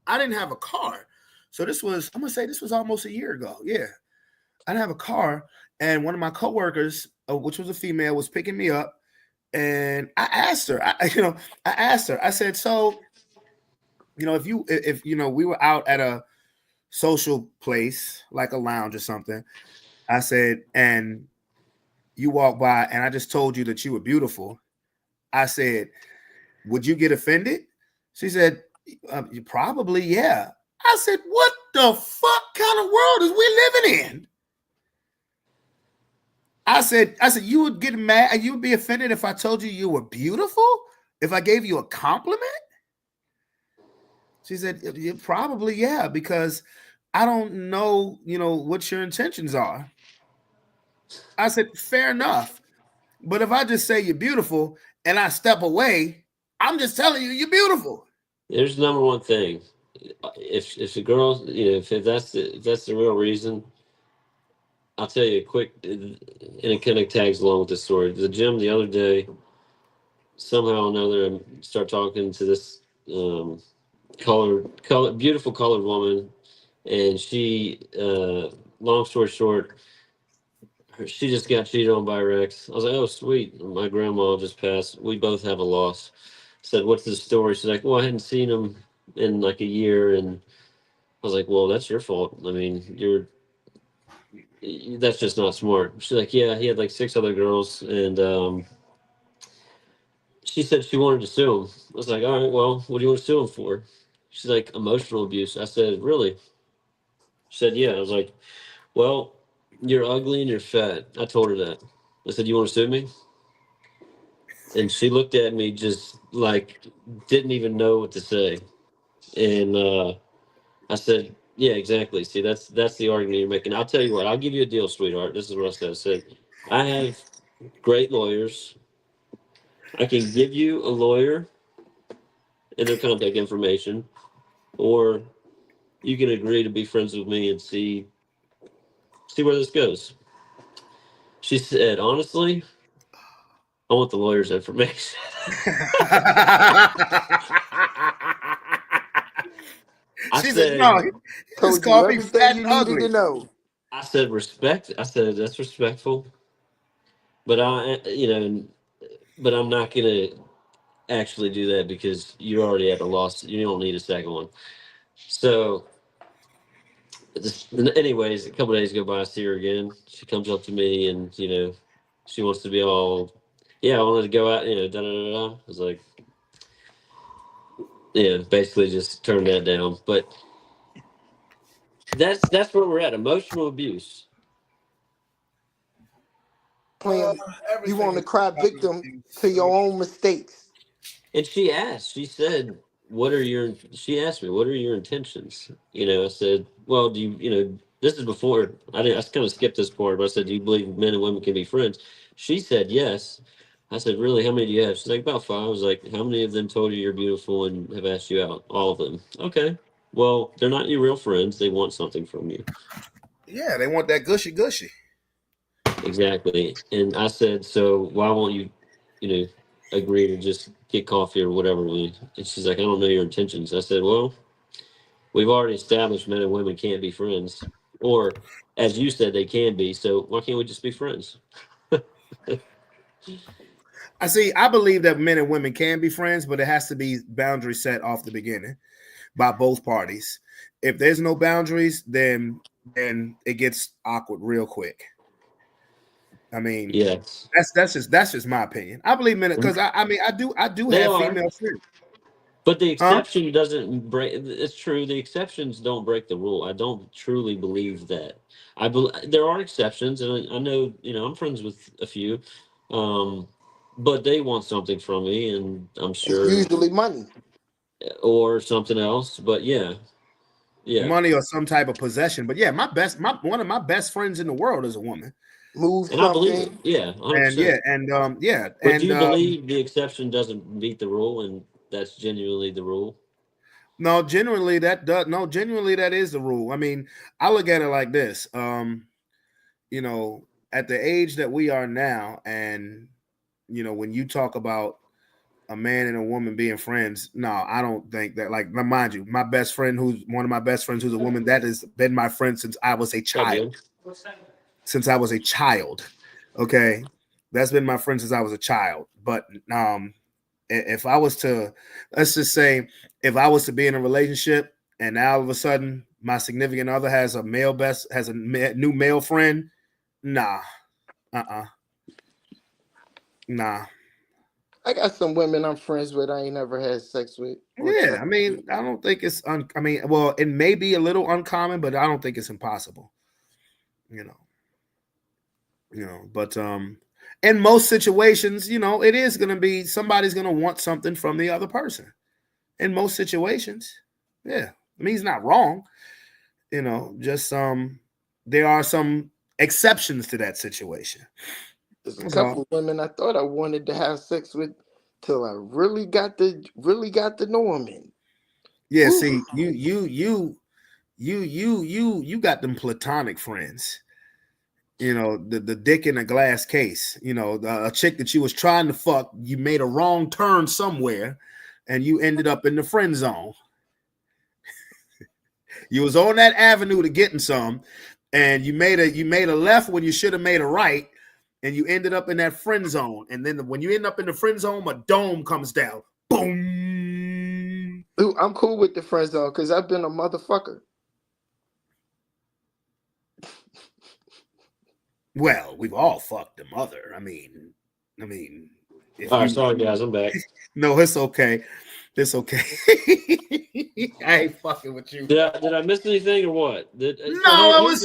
S1: I didn't have a car. So I'm gonna say this was almost a year ago. Yeah. I didn't have a car. And one of my coworkers, which was a female, was picking me up. And I asked her, I said, so, if we were out at a social place, like a lounge or something, I said, and you walk by and I just told you that you were beautiful, I said, would you get offended? She said, probably, yeah. I said, what the fuck kind of world is we living in? I said, you would get mad and you would be offended if I told you were beautiful? If I gave you a compliment? She said, probably, yeah, because I don't know, what your intentions are. I said, fair enough. But if I just say you're beautiful and I step away, I'm just telling you you're beautiful.
S6: There's the number one thing. If the girl, if that's the real reason, I'll tell you a quick, and it kind of tags along with the story. The gym the other day, somehow or another, I start talking to this beautiful colored woman, and she, long story short, she just got cheated on by her ex. I was like, oh, sweet. My grandma just passed. We both have a loss. I said, what's the story? She's like, well, I hadn't seen him in like a year. And I was like, well, that's your fault. I mean, that's just not smart. She's like, yeah, he had like 6 other girls. And she said she wanted to sue him. I was like, all right, well, what do you want to sue him for? She's like, emotional abuse. I said, really? She said, yeah. I was like, well, you're ugly and you're fat. I told her that. I said, you want to sue me? And she looked at me just like didn't even know what to say. And I said, Yeah, exactly. See, that's the argument you're making. I'll tell you what. I'll give you a deal, sweetheart. This is what I said. I said, I have great lawyers. I can give you a lawyer and their contact information, or you can agree to be friends with me and see where this goes. She said, honestly, I want the lawyer's information. I
S1: She said,
S6: said,
S1: "No, he just
S7: Told you
S1: called me
S7: everything
S1: fat
S7: you
S1: and
S7: needed
S1: ugly."
S7: to know.
S6: I said respect. I said that's respectful, but but I'm not gonna actually do that because you're already at a loss. You don't need a second one. So, anyways, a couple days go by. I see her again. She comes up to me and she wants to be all, yeah, I wanted to go out. Da da da da. I was like, yeah, basically just turn that down. But that's where we're at. Emotional abuse.
S7: Playing, you
S1: Everything
S7: want to
S1: is
S7: cry victim to your own mistakes.
S6: And she asked, she said, she asked me, what are your intentions? I said, well, this is before, I kind of skipped this part, but I said, do you believe men and women can be friends? She said, yes. I said, really, how many do you have? She's like, about 5. I was like, how many of them told you you're beautiful and have asked you out? All of them. Okay. Well, they're not your real friends. They want something from you.
S1: Yeah, they want that gushy gushy.
S6: Exactly. And I said, so why won't you know, agree to just get coffee or whatever? And she's like, I don't know your intentions. I said, well, we've already established men and women can't be friends. Or, as you said, they can be. So why can't we just be friends?
S1: I believe that men and women can be friends, but it has to be boundaries set off the beginning by both parties. If there's no boundaries, then it gets awkward real quick. I mean,
S6: Yes.
S1: that's just my opinion. I believe men because I do
S6: They
S1: have
S6: are.
S1: female friends.
S6: But the
S1: Huh?
S6: exception doesn't break. It's true. The exceptions don't break the rule. I don't truly believe that. There are exceptions, and I know. I'm friends with a few, um, but they want something from me, and I'm
S7: It's
S6: sure,
S7: usually money.
S6: or something else. But yeah, yeah.
S1: Money or some type of possession. But yeah, one of my best friends in the world is a woman.
S7: Move
S6: And I believe it.
S7: something.
S6: Yeah,
S1: And
S6: 100%. But do you believe the exception doesn't meet the rule, and that's genuinely the rule?
S1: no, genuinely genuinely that is the rule. I mean, I look at it like this. At the age that we are now, and when you talk about a man and a woman being friends, no, I don't think that. Like, mind you, my best friend, who's one of my best friends, who's a woman, that has been my friend since I was a child. Since I was a child, okay, that's been my friend since I was a child. But if I was to, let's just say, if I was to be in a relationship and now all of a sudden my significant other has a new male friend, nah, nah.
S7: I got some women I'm friends with I ain't never had sex with.
S1: Yeah, I mean, I don't think it's well, it may be a little uncommon, but I don't think it's impossible. But in most situations, it is going to be somebody's going to want something from the other person. In most situations, yeah. I mean, he's not wrong. Just there are some exceptions to that situation.
S7: There's a
S1: That's
S7: couple
S1: all.
S7: of women I thought I wanted to have sex with till I really got to know them in.
S1: Yeah,
S7: Woo.
S1: see, you got them platonic friends. The dick in a glass case. A chick that you was trying to fuck, you made a wrong turn somewhere, and you ended up in the friend zone. You was on that avenue to getting some, and you made a left when you should have made a right, and you ended up in that friend zone. And then when you end up in the friend zone, a dome comes down. Boom.
S7: Ooh, I'm cool with the friend zone because I've been a motherfucker.
S1: Well, we've all fucked the mother. I mean,
S6: All right, sorry guys, I'm back.
S1: No, it's okay. It's okay. I ain't fucking with you.
S6: Did I miss anything or what?
S1: I was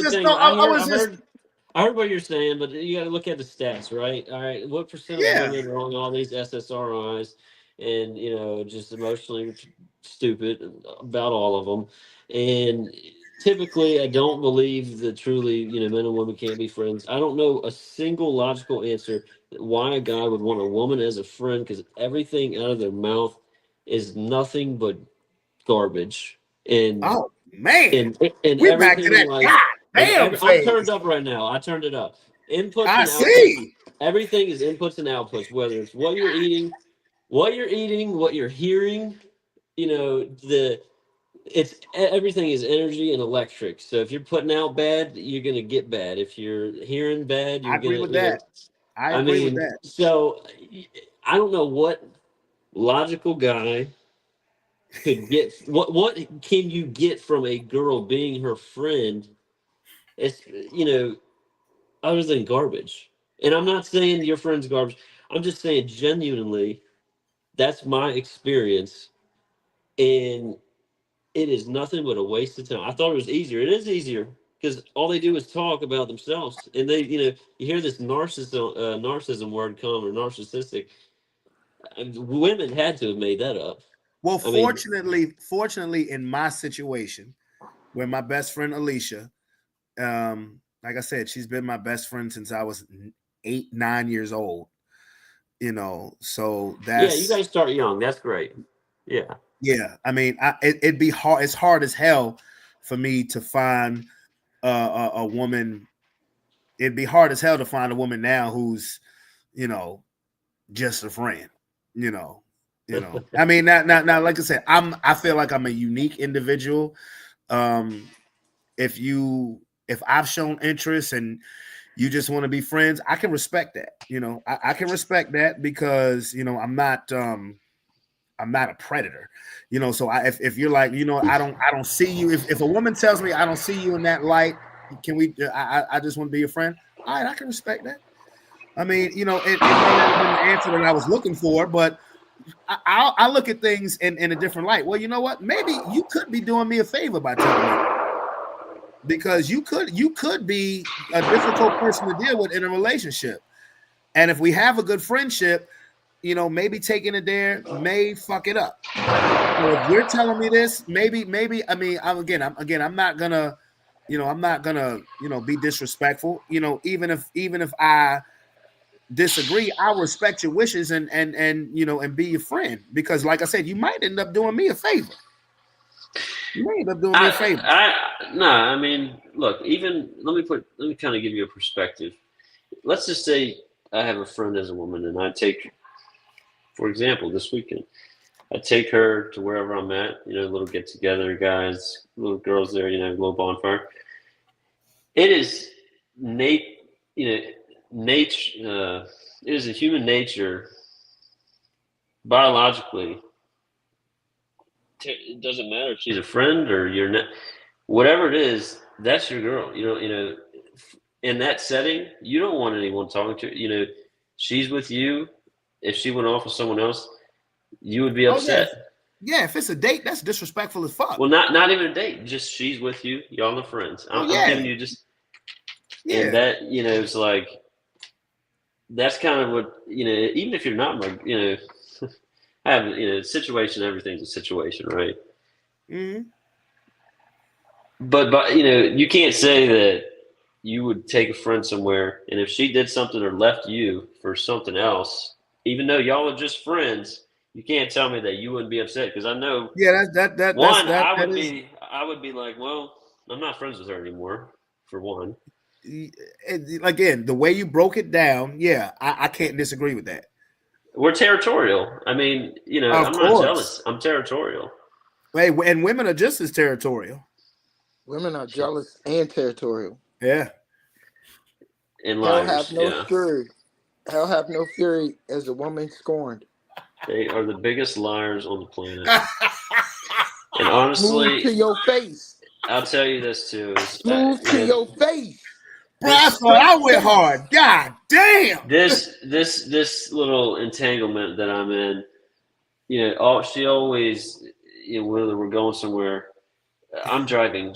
S1: just
S6: I heard what you're saying, but you got to look at the stats, right? All right, what percent of
S1: Yeah.
S6: women are on all these SSRIs and just emotionally stupid about all of them, and typically, I don't believe that truly, men and women can't be friends. I don't know a single logical answer why a guy would want a woman as a friend, because everything out of their mouth is nothing but garbage. And
S1: Oh man,
S6: and
S1: we back to
S6: everything
S1: that
S6: like
S1: goddamn
S6: I'm turned
S1: phase.
S6: up right now. I turned it up. Inputs
S1: I
S6: and outputs.
S1: see.
S6: Everything is inputs and outputs. Whether it's what you're eating, what you're hearing. Everything is energy and electric. So if you're putting out bad, you're gonna get bad. If you're hearing bad,
S1: I
S6: you're
S1: agree
S6: gonna,
S1: with that. I
S6: I
S1: agree with
S6: mean,
S1: that.
S6: so I don't know what logical guy could get what can you get from a girl being her friend? It's other than garbage. And I'm not saying your friend's garbage. I'm just saying genuinely, that's my experience, and it is nothing but a waste of time. I thought it was easier. It is easier because all they do is talk about themselves, and you hear this narcissism word come, or narcissistic. Women had to have made that up.
S1: Well,
S6: I mean,
S1: fortunately, in my situation, where my best friend Alicia, like I said, she's been my best friend since I was 8, 9 years old. So that's
S6: you guys start young. That's great. Yeah.
S1: Yeah. I mean, it'd be hard. It's hard as hell for me to find a woman. It'd be hard as hell to find a woman now who's, just a friend. I mean, now, like I said, I feel like I'm a unique individual. If I've shown interest and you just want to be friends, I can respect that. I can respect that because I'm not a predator. So if you're like, I don't see you. If a woman tells me I don't see you in that light, can we? I just want to be your friend. All right, I can respect that. I mean, it may not have been the answer that I was looking for, but I look at things in a different light. Well, you know what? Maybe you could be doing me a favor by telling me, because you could be a difficult person to deal with in a relationship. And if we have a good friendship, maybe taking it there may fuck it up. So if you're telling me this, maybe. I mean, I'm not gonna, be disrespectful. Even if I disagree, I'll respect your wishes and be your friend, because like I said, you might end up doing me a favor. You may end up doing me a favor.
S6: I mean, look, let me kind of give you a perspective. Let's just say I have a friend as a woman, and I take, for example, this weekend, I take her to wherever I'm at, a little get together, guys, little girls there, a little bonfire. It is nature. It is a human nature, biologically. It doesn't matter if she's a friend or you're not, whatever it is, that's your girl. In that setting, you don't want anyone talking to her. She's with you. If she went off with someone else, you would be upset.
S1: Yeah, if it's a date, that's disrespectful as fuck.
S6: Well, not even a date. Just she's with you. Y'all are friends. I'm giving you just. Yeah. And that it's like. That's kind of what even if you're not like have situation. Everything's a situation, right?
S1: Mm-hmm.
S6: But you can't say that you would take a friend somewhere, and if she did something or left you for something else, even though y'all are just friends, you can't tell me that you wouldn't be upset, because I know.
S1: Yeah,
S6: I would be like, well, I'm not friends with her anymore, for one.
S1: Again, the way you broke it down, I can't disagree with that.
S6: We're territorial. I mean, I'm not jealous. I'm territorial.
S1: Hey, and women are just as territorial.
S7: Women are jealous and territorial.
S1: Yeah.
S6: And liars.
S7: Hell have no fury. Hell have no fury as a woman scorned.
S6: They are the biggest liars on the planet. And honestly,
S7: smooth to your face.
S6: I'll tell you this too.
S7: Smooth to your face.
S1: Bro, I thought I went hard. God damn.
S6: This little entanglement that I'm in, she always, whether we're going somewhere, I'm driving.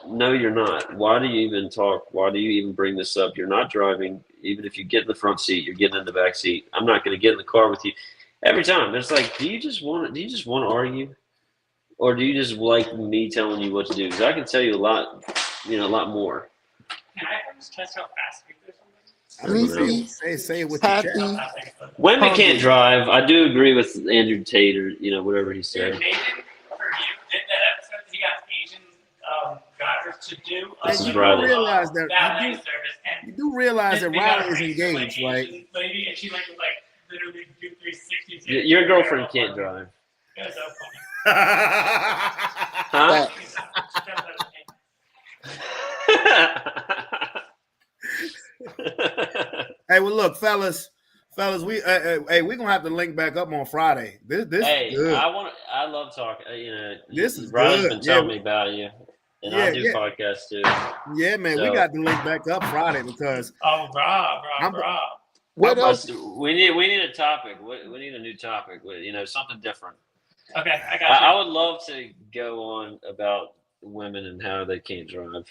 S6: No, you're not. Why do you even talk? Why do you even bring this up? You're not driving. Even if you get in the front seat, you're getting in the back seat. I'm not going to get in the car with you. Every time it's like, do you just want to argue? or do you just like me telling you what to do? Because I can tell you a lot, a lot more.
S5: Can I just test how fast we do
S7: Sleepy,
S1: Say it with your chest.
S7: happy.
S5: something?
S6: Women can't drive. I do agree with Andrew Tate or whatever he
S5: Dude,
S6: said.
S5: Nathan, for you, did that episode that he got Asian drivers to do
S6: This is
S1: You do
S6: Riley.
S1: realize that
S5: valet
S1: you
S5: service, and
S1: do realize that
S5: they got a
S1: Riley is
S5: race for,
S1: engaged,
S5: like,
S1: right?
S5: Asian lady, and she would literally do 360s.
S6: Your girlfriend can't drive.
S5: That's so funny.
S6: Huh?
S1: Hey, well, look, fellas, we we're gonna have to link back up on Friday. This
S6: Hey,
S1: is good.
S6: I love talking.
S1: This is
S6: Riley's
S1: good.
S6: been telling
S1: Yeah.
S6: me about you, and
S1: Yeah,
S6: I do
S1: yeah.
S6: podcasts too.
S1: Yeah, man, we
S6: So-
S1: got to link back up Friday because
S5: Oh, Rob.
S7: What else?
S6: We need a topic. We need a new topic. Something different.
S5: Okay, I got
S6: I
S5: you.
S6: would love to go on about women and how they can't drive.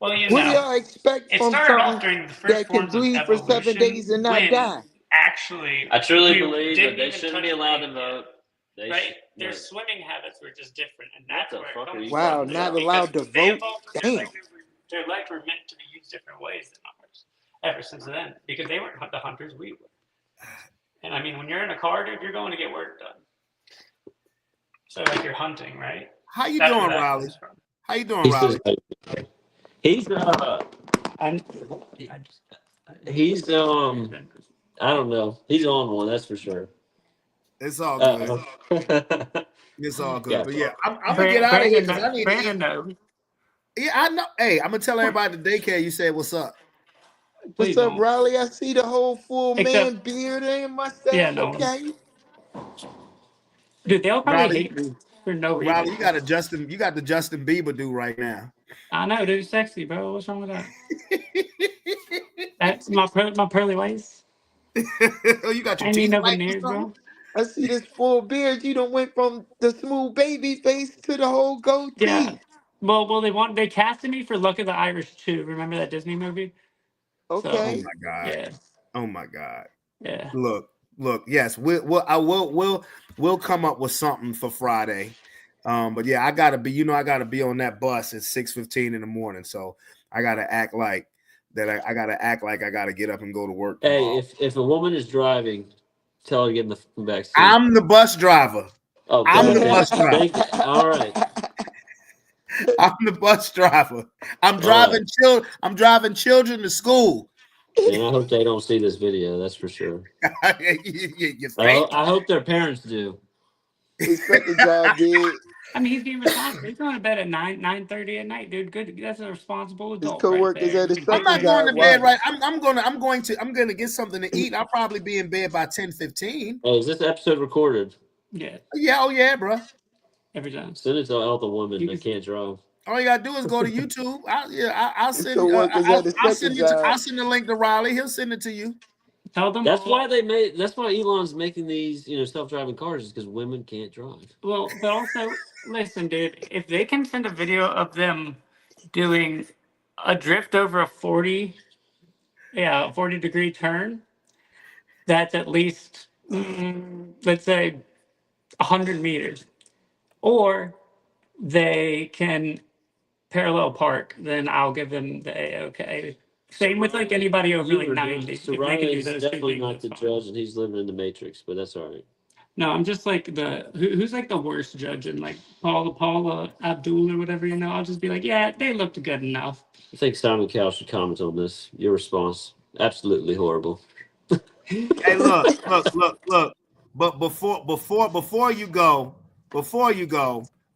S5: Well,
S7: What do y'all expect
S5: it
S7: from
S5: started off
S7: something
S5: during the first
S7: that can
S5: forms of
S7: breathe for 7
S5: evolution
S7: days and not
S5: when
S7: die?
S5: Actually,
S6: I truly
S5: we
S6: believe
S5: didn't
S6: that they
S5: even
S6: shouldn't
S5: touch
S6: be allowed to
S5: the
S6: vote. They
S5: right? Their
S6: right.
S5: swimming habits were just different, and
S6: What
S5: that's
S6: the
S5: where it
S6: fuck are
S5: comes
S6: you
S5: from.
S7: Wow,
S6: talking
S7: not
S6: about?
S7: allowed to
S5: Because they
S7: vote?
S5: evolved,
S7: Damn.
S5: their legs were meant to be used different ways than ours ever since then, because they weren't the hunters we were. And I mean, when you're in a car, dude, you're going to get work done. So you're hunting, right?
S1: how you
S5: That's where
S1: doing,
S5: that
S1: Riley?
S5: comes from.
S1: How you doing, Riley?
S6: He's I don't know. He's on one, that's for sure.
S1: It's all good. It's all good.
S6: Yeah.
S1: But yeah, I'm gonna get out of here because I need to
S5: Brandon
S1: eat.
S5: knows.
S1: Yeah, I know. Hey, I'm gonna tell everybody at the daycare you said what's up.
S7: What's up, Riley? I see the whole full
S5: Except-
S7: man beard and mustache.
S5: Yeah, no.
S7: Okay.
S5: Dude, they'll probably
S1: Riley-
S5: hate me for no reason.
S1: Riley, you got the Justin Bieber do right now.
S5: I know, dude, sexy, bro. What's wrong with that? That's my pearly whites.
S1: Oh, you got your
S5: I need
S1: teeth
S5: no
S1: white or
S5: veneers,
S1: something?
S5: bro.
S7: I see this full beard. You done went from the smooth baby face to the whole goatee.
S5: Yeah. Well, they casted me for Luck of the Irish 2. Remember that Disney movie?
S1: Oh
S7: Okay.
S1: my god.
S5: Yeah.
S1: Oh my god.
S5: Yeah.
S1: Look. Yes, we'll come up with something for Friday. But yeah, I gotta be on that bus at 6:15 in the morning. So I gotta act like that. I gotta act like I gotta get up and go to work.
S6: Hey,
S1: tomorrow.
S6: if a woman is driving, tell her to get in the back seat.
S1: I'm the bus driver.
S6: Oh,
S1: I'm
S6: God.
S1: the bus driver.
S6: Thank you. All right.
S1: I'm the bus driver. I'm driving children to school.
S6: And I hope they don't see this video. That's for sure.
S1: You think?
S6: I hope their parents do.
S7: His second job did.
S5: I mean, he's being responsible. He's going to bed at 9:30 at night, dude. Good. That's a responsible
S7: His
S5: adult.
S7: coworkers
S5: right there.
S7: at his
S1: I'm
S7: second
S1: not going to
S7: job.
S1: bed
S7: Why?
S1: right. I'm going to get something to eat. I'll probably be in bed by 10:15.
S6: Hey, is this episode recorded?
S5: Yeah,
S1: Yeah, oh yeah, bro.
S5: every time.
S6: Send it to all the women that can't drive.
S1: All you gotta do is go to YouTube. I'll send.
S7: coworkers at his
S1: I'll
S7: second
S1: send
S7: job.
S1: I'll send the link to Riley. He'll send it to you.
S5: Tell them.
S6: That's why Elon's making these, self-driving cars, is because women can't drive.
S5: Well, but also, listen, dude. If they can send a video of them doing a drift over a 40-degree turn, that's at least, let's say, 100 meters, or they can parallel park, then I'll give them the A-OK. Same with like anybody over like 90.
S6: So
S5: If they can do
S6: Riley's
S5: those two
S6: definitely
S5: things,
S6: not the
S5: that's fine.
S6: judge, and he's living in the Matrix, but that's all right.
S5: No, I'm just like who's like the worst judge in like Paula Abdul or whatever, I'll just be like, yeah, they looked good enough.
S6: I think Simon Cowell should comment on this. Your response, absolutely horrible.
S1: Hey, look. But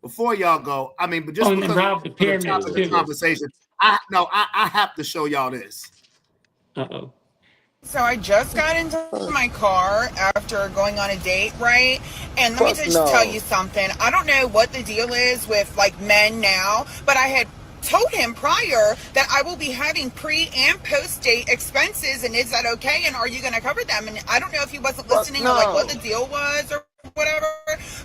S1: before y'all go, I mean, but just
S5: and then
S1: because
S5: Rob the
S1: of the
S5: pyramid
S1: topic of the
S5: too.
S1: conversation, I have to show y'all this.
S5: Uh-oh.
S8: So I just got into my car after going on a date, right? And let me
S7: Fuck
S8: just
S7: no.
S8: tell you something. I don't know what the deal is with like men now, but I had told him prior that I will be having pre and post date expenses, and is that okay? And are you going to cover them? And I don't know if he wasn't
S7: Fuck
S8: listening or like what
S7: no.
S8: the deal was or whatever.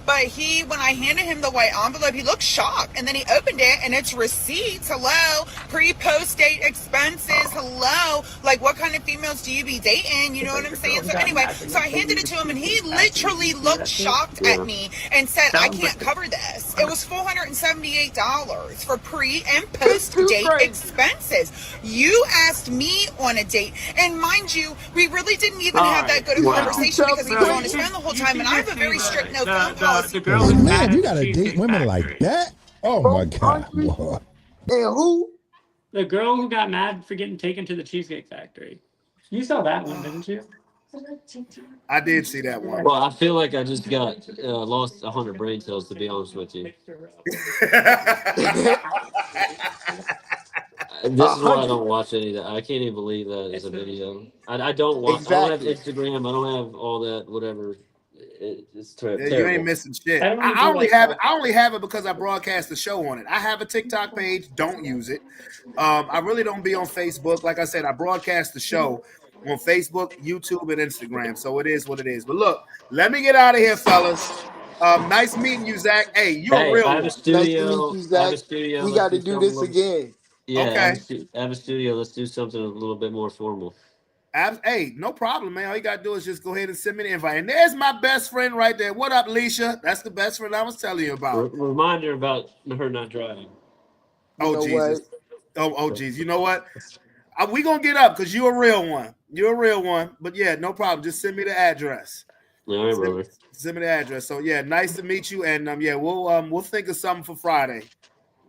S8: But when I handed him the white envelope, he looked shocked. And then he opened it and it's receipts. Hello. Pre-post date expenses. Hello. Like, what kind of females do you be dating? You know what I'm saying? So anyway, so I handed it to him and he literally looked shocked at me and said, I can't cover this. It was $478 for pre and post date expenses. You asked me on a date. And mind you, we really didn't even have that good a conversation because he was on his phone the whole time. And I have a very strict no phone policy.
S5: The girl who's
S2: Man,
S5: mad
S2: you
S5: at
S2: gotta
S5: the
S2: date
S5: Cheesecake
S2: women like
S5: Factory.
S2: that? Oh my God. Boy.
S7: And who?
S5: The girl who got mad for getting taken to the Cheesecake Factory. You saw that one, didn't you?
S1: I did see that one.
S6: Well, I feel like I just got lost 100 brain cells, to be honest with you. This is why I don't watch any of that. I can't even believe that is a video. I don't watch. I don't have
S7: Exactly.
S6: Instagram. I don't have all that. Whatever. It's
S1: Yeah,
S6: terrible.
S1: you ain't missing shit.
S5: I don't
S1: I
S5: even
S1: only
S5: like
S1: have
S5: that.
S1: it. I only have it because I broadcast the show on it. I have a TikTok page. Don't use it. I really don't be on Facebook. Like I said, I broadcast the show on Facebook, YouTube, and Instagram. So it is what it is. But look, let me get out of here, fellas. Nice meeting you, Zach. Hey, you a real
S6: I have
S1: one.
S6: a studio.
S7: Nice to meet you,
S6: I have a
S7: Zach.
S6: studio.
S7: We
S6: Let's
S7: got to do this
S6: something-
S7: again.
S6: Yeah,
S1: Okay.
S6: I have a studio. Let's do something a little bit more formal.
S1: Hey, no problem, man. All you gotta do is just go ahead and send me the invite. And there's my best friend right there. What up, Leisha? That's the best friend I was telling you about.
S6: Reminder about her not driving.
S1: Oh,
S7: know
S1: Jesus. Oh, geez. You know what? We gonna get up because you're a real one. You're a real one. But yeah, no problem. Just send me the address.
S6: All right, brother.
S1: Send me the address. So yeah, nice to meet you. And yeah, we'll think of something for Friday.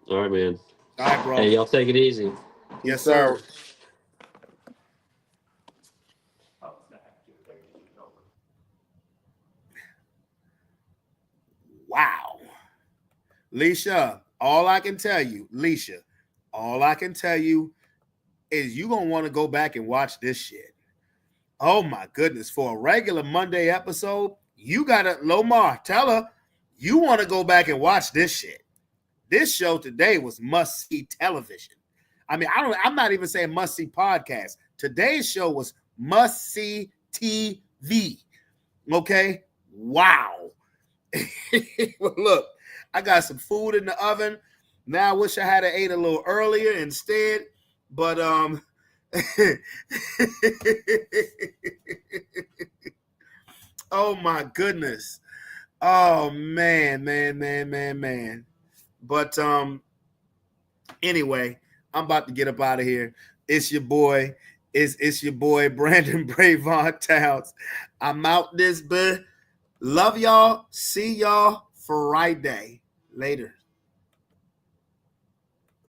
S6: All right, man.
S1: All right, bro.
S6: Hey, y'all take it easy.
S1: Yes, sir. Wow. Leisha, all I can tell you is you gonna want to go back and watch this shit. Oh my goodness. For a regular Monday episode, you gotta, Lomar, tell her you want to go back and watch this shit. This show today was must-see television. I mean, I'm not even saying must-see podcast. Today's show was must-see TV. Okay? Wow. Well, look, I got some food in the oven. Now I wish I had ate a little earlier instead, but oh my goodness. Oh man. But anyway, I'm about to get up out of here. It's your boy. It's your boy Brandon Bravon Towns. I'm out this bit. Love y'all. See y'all Friday. Later.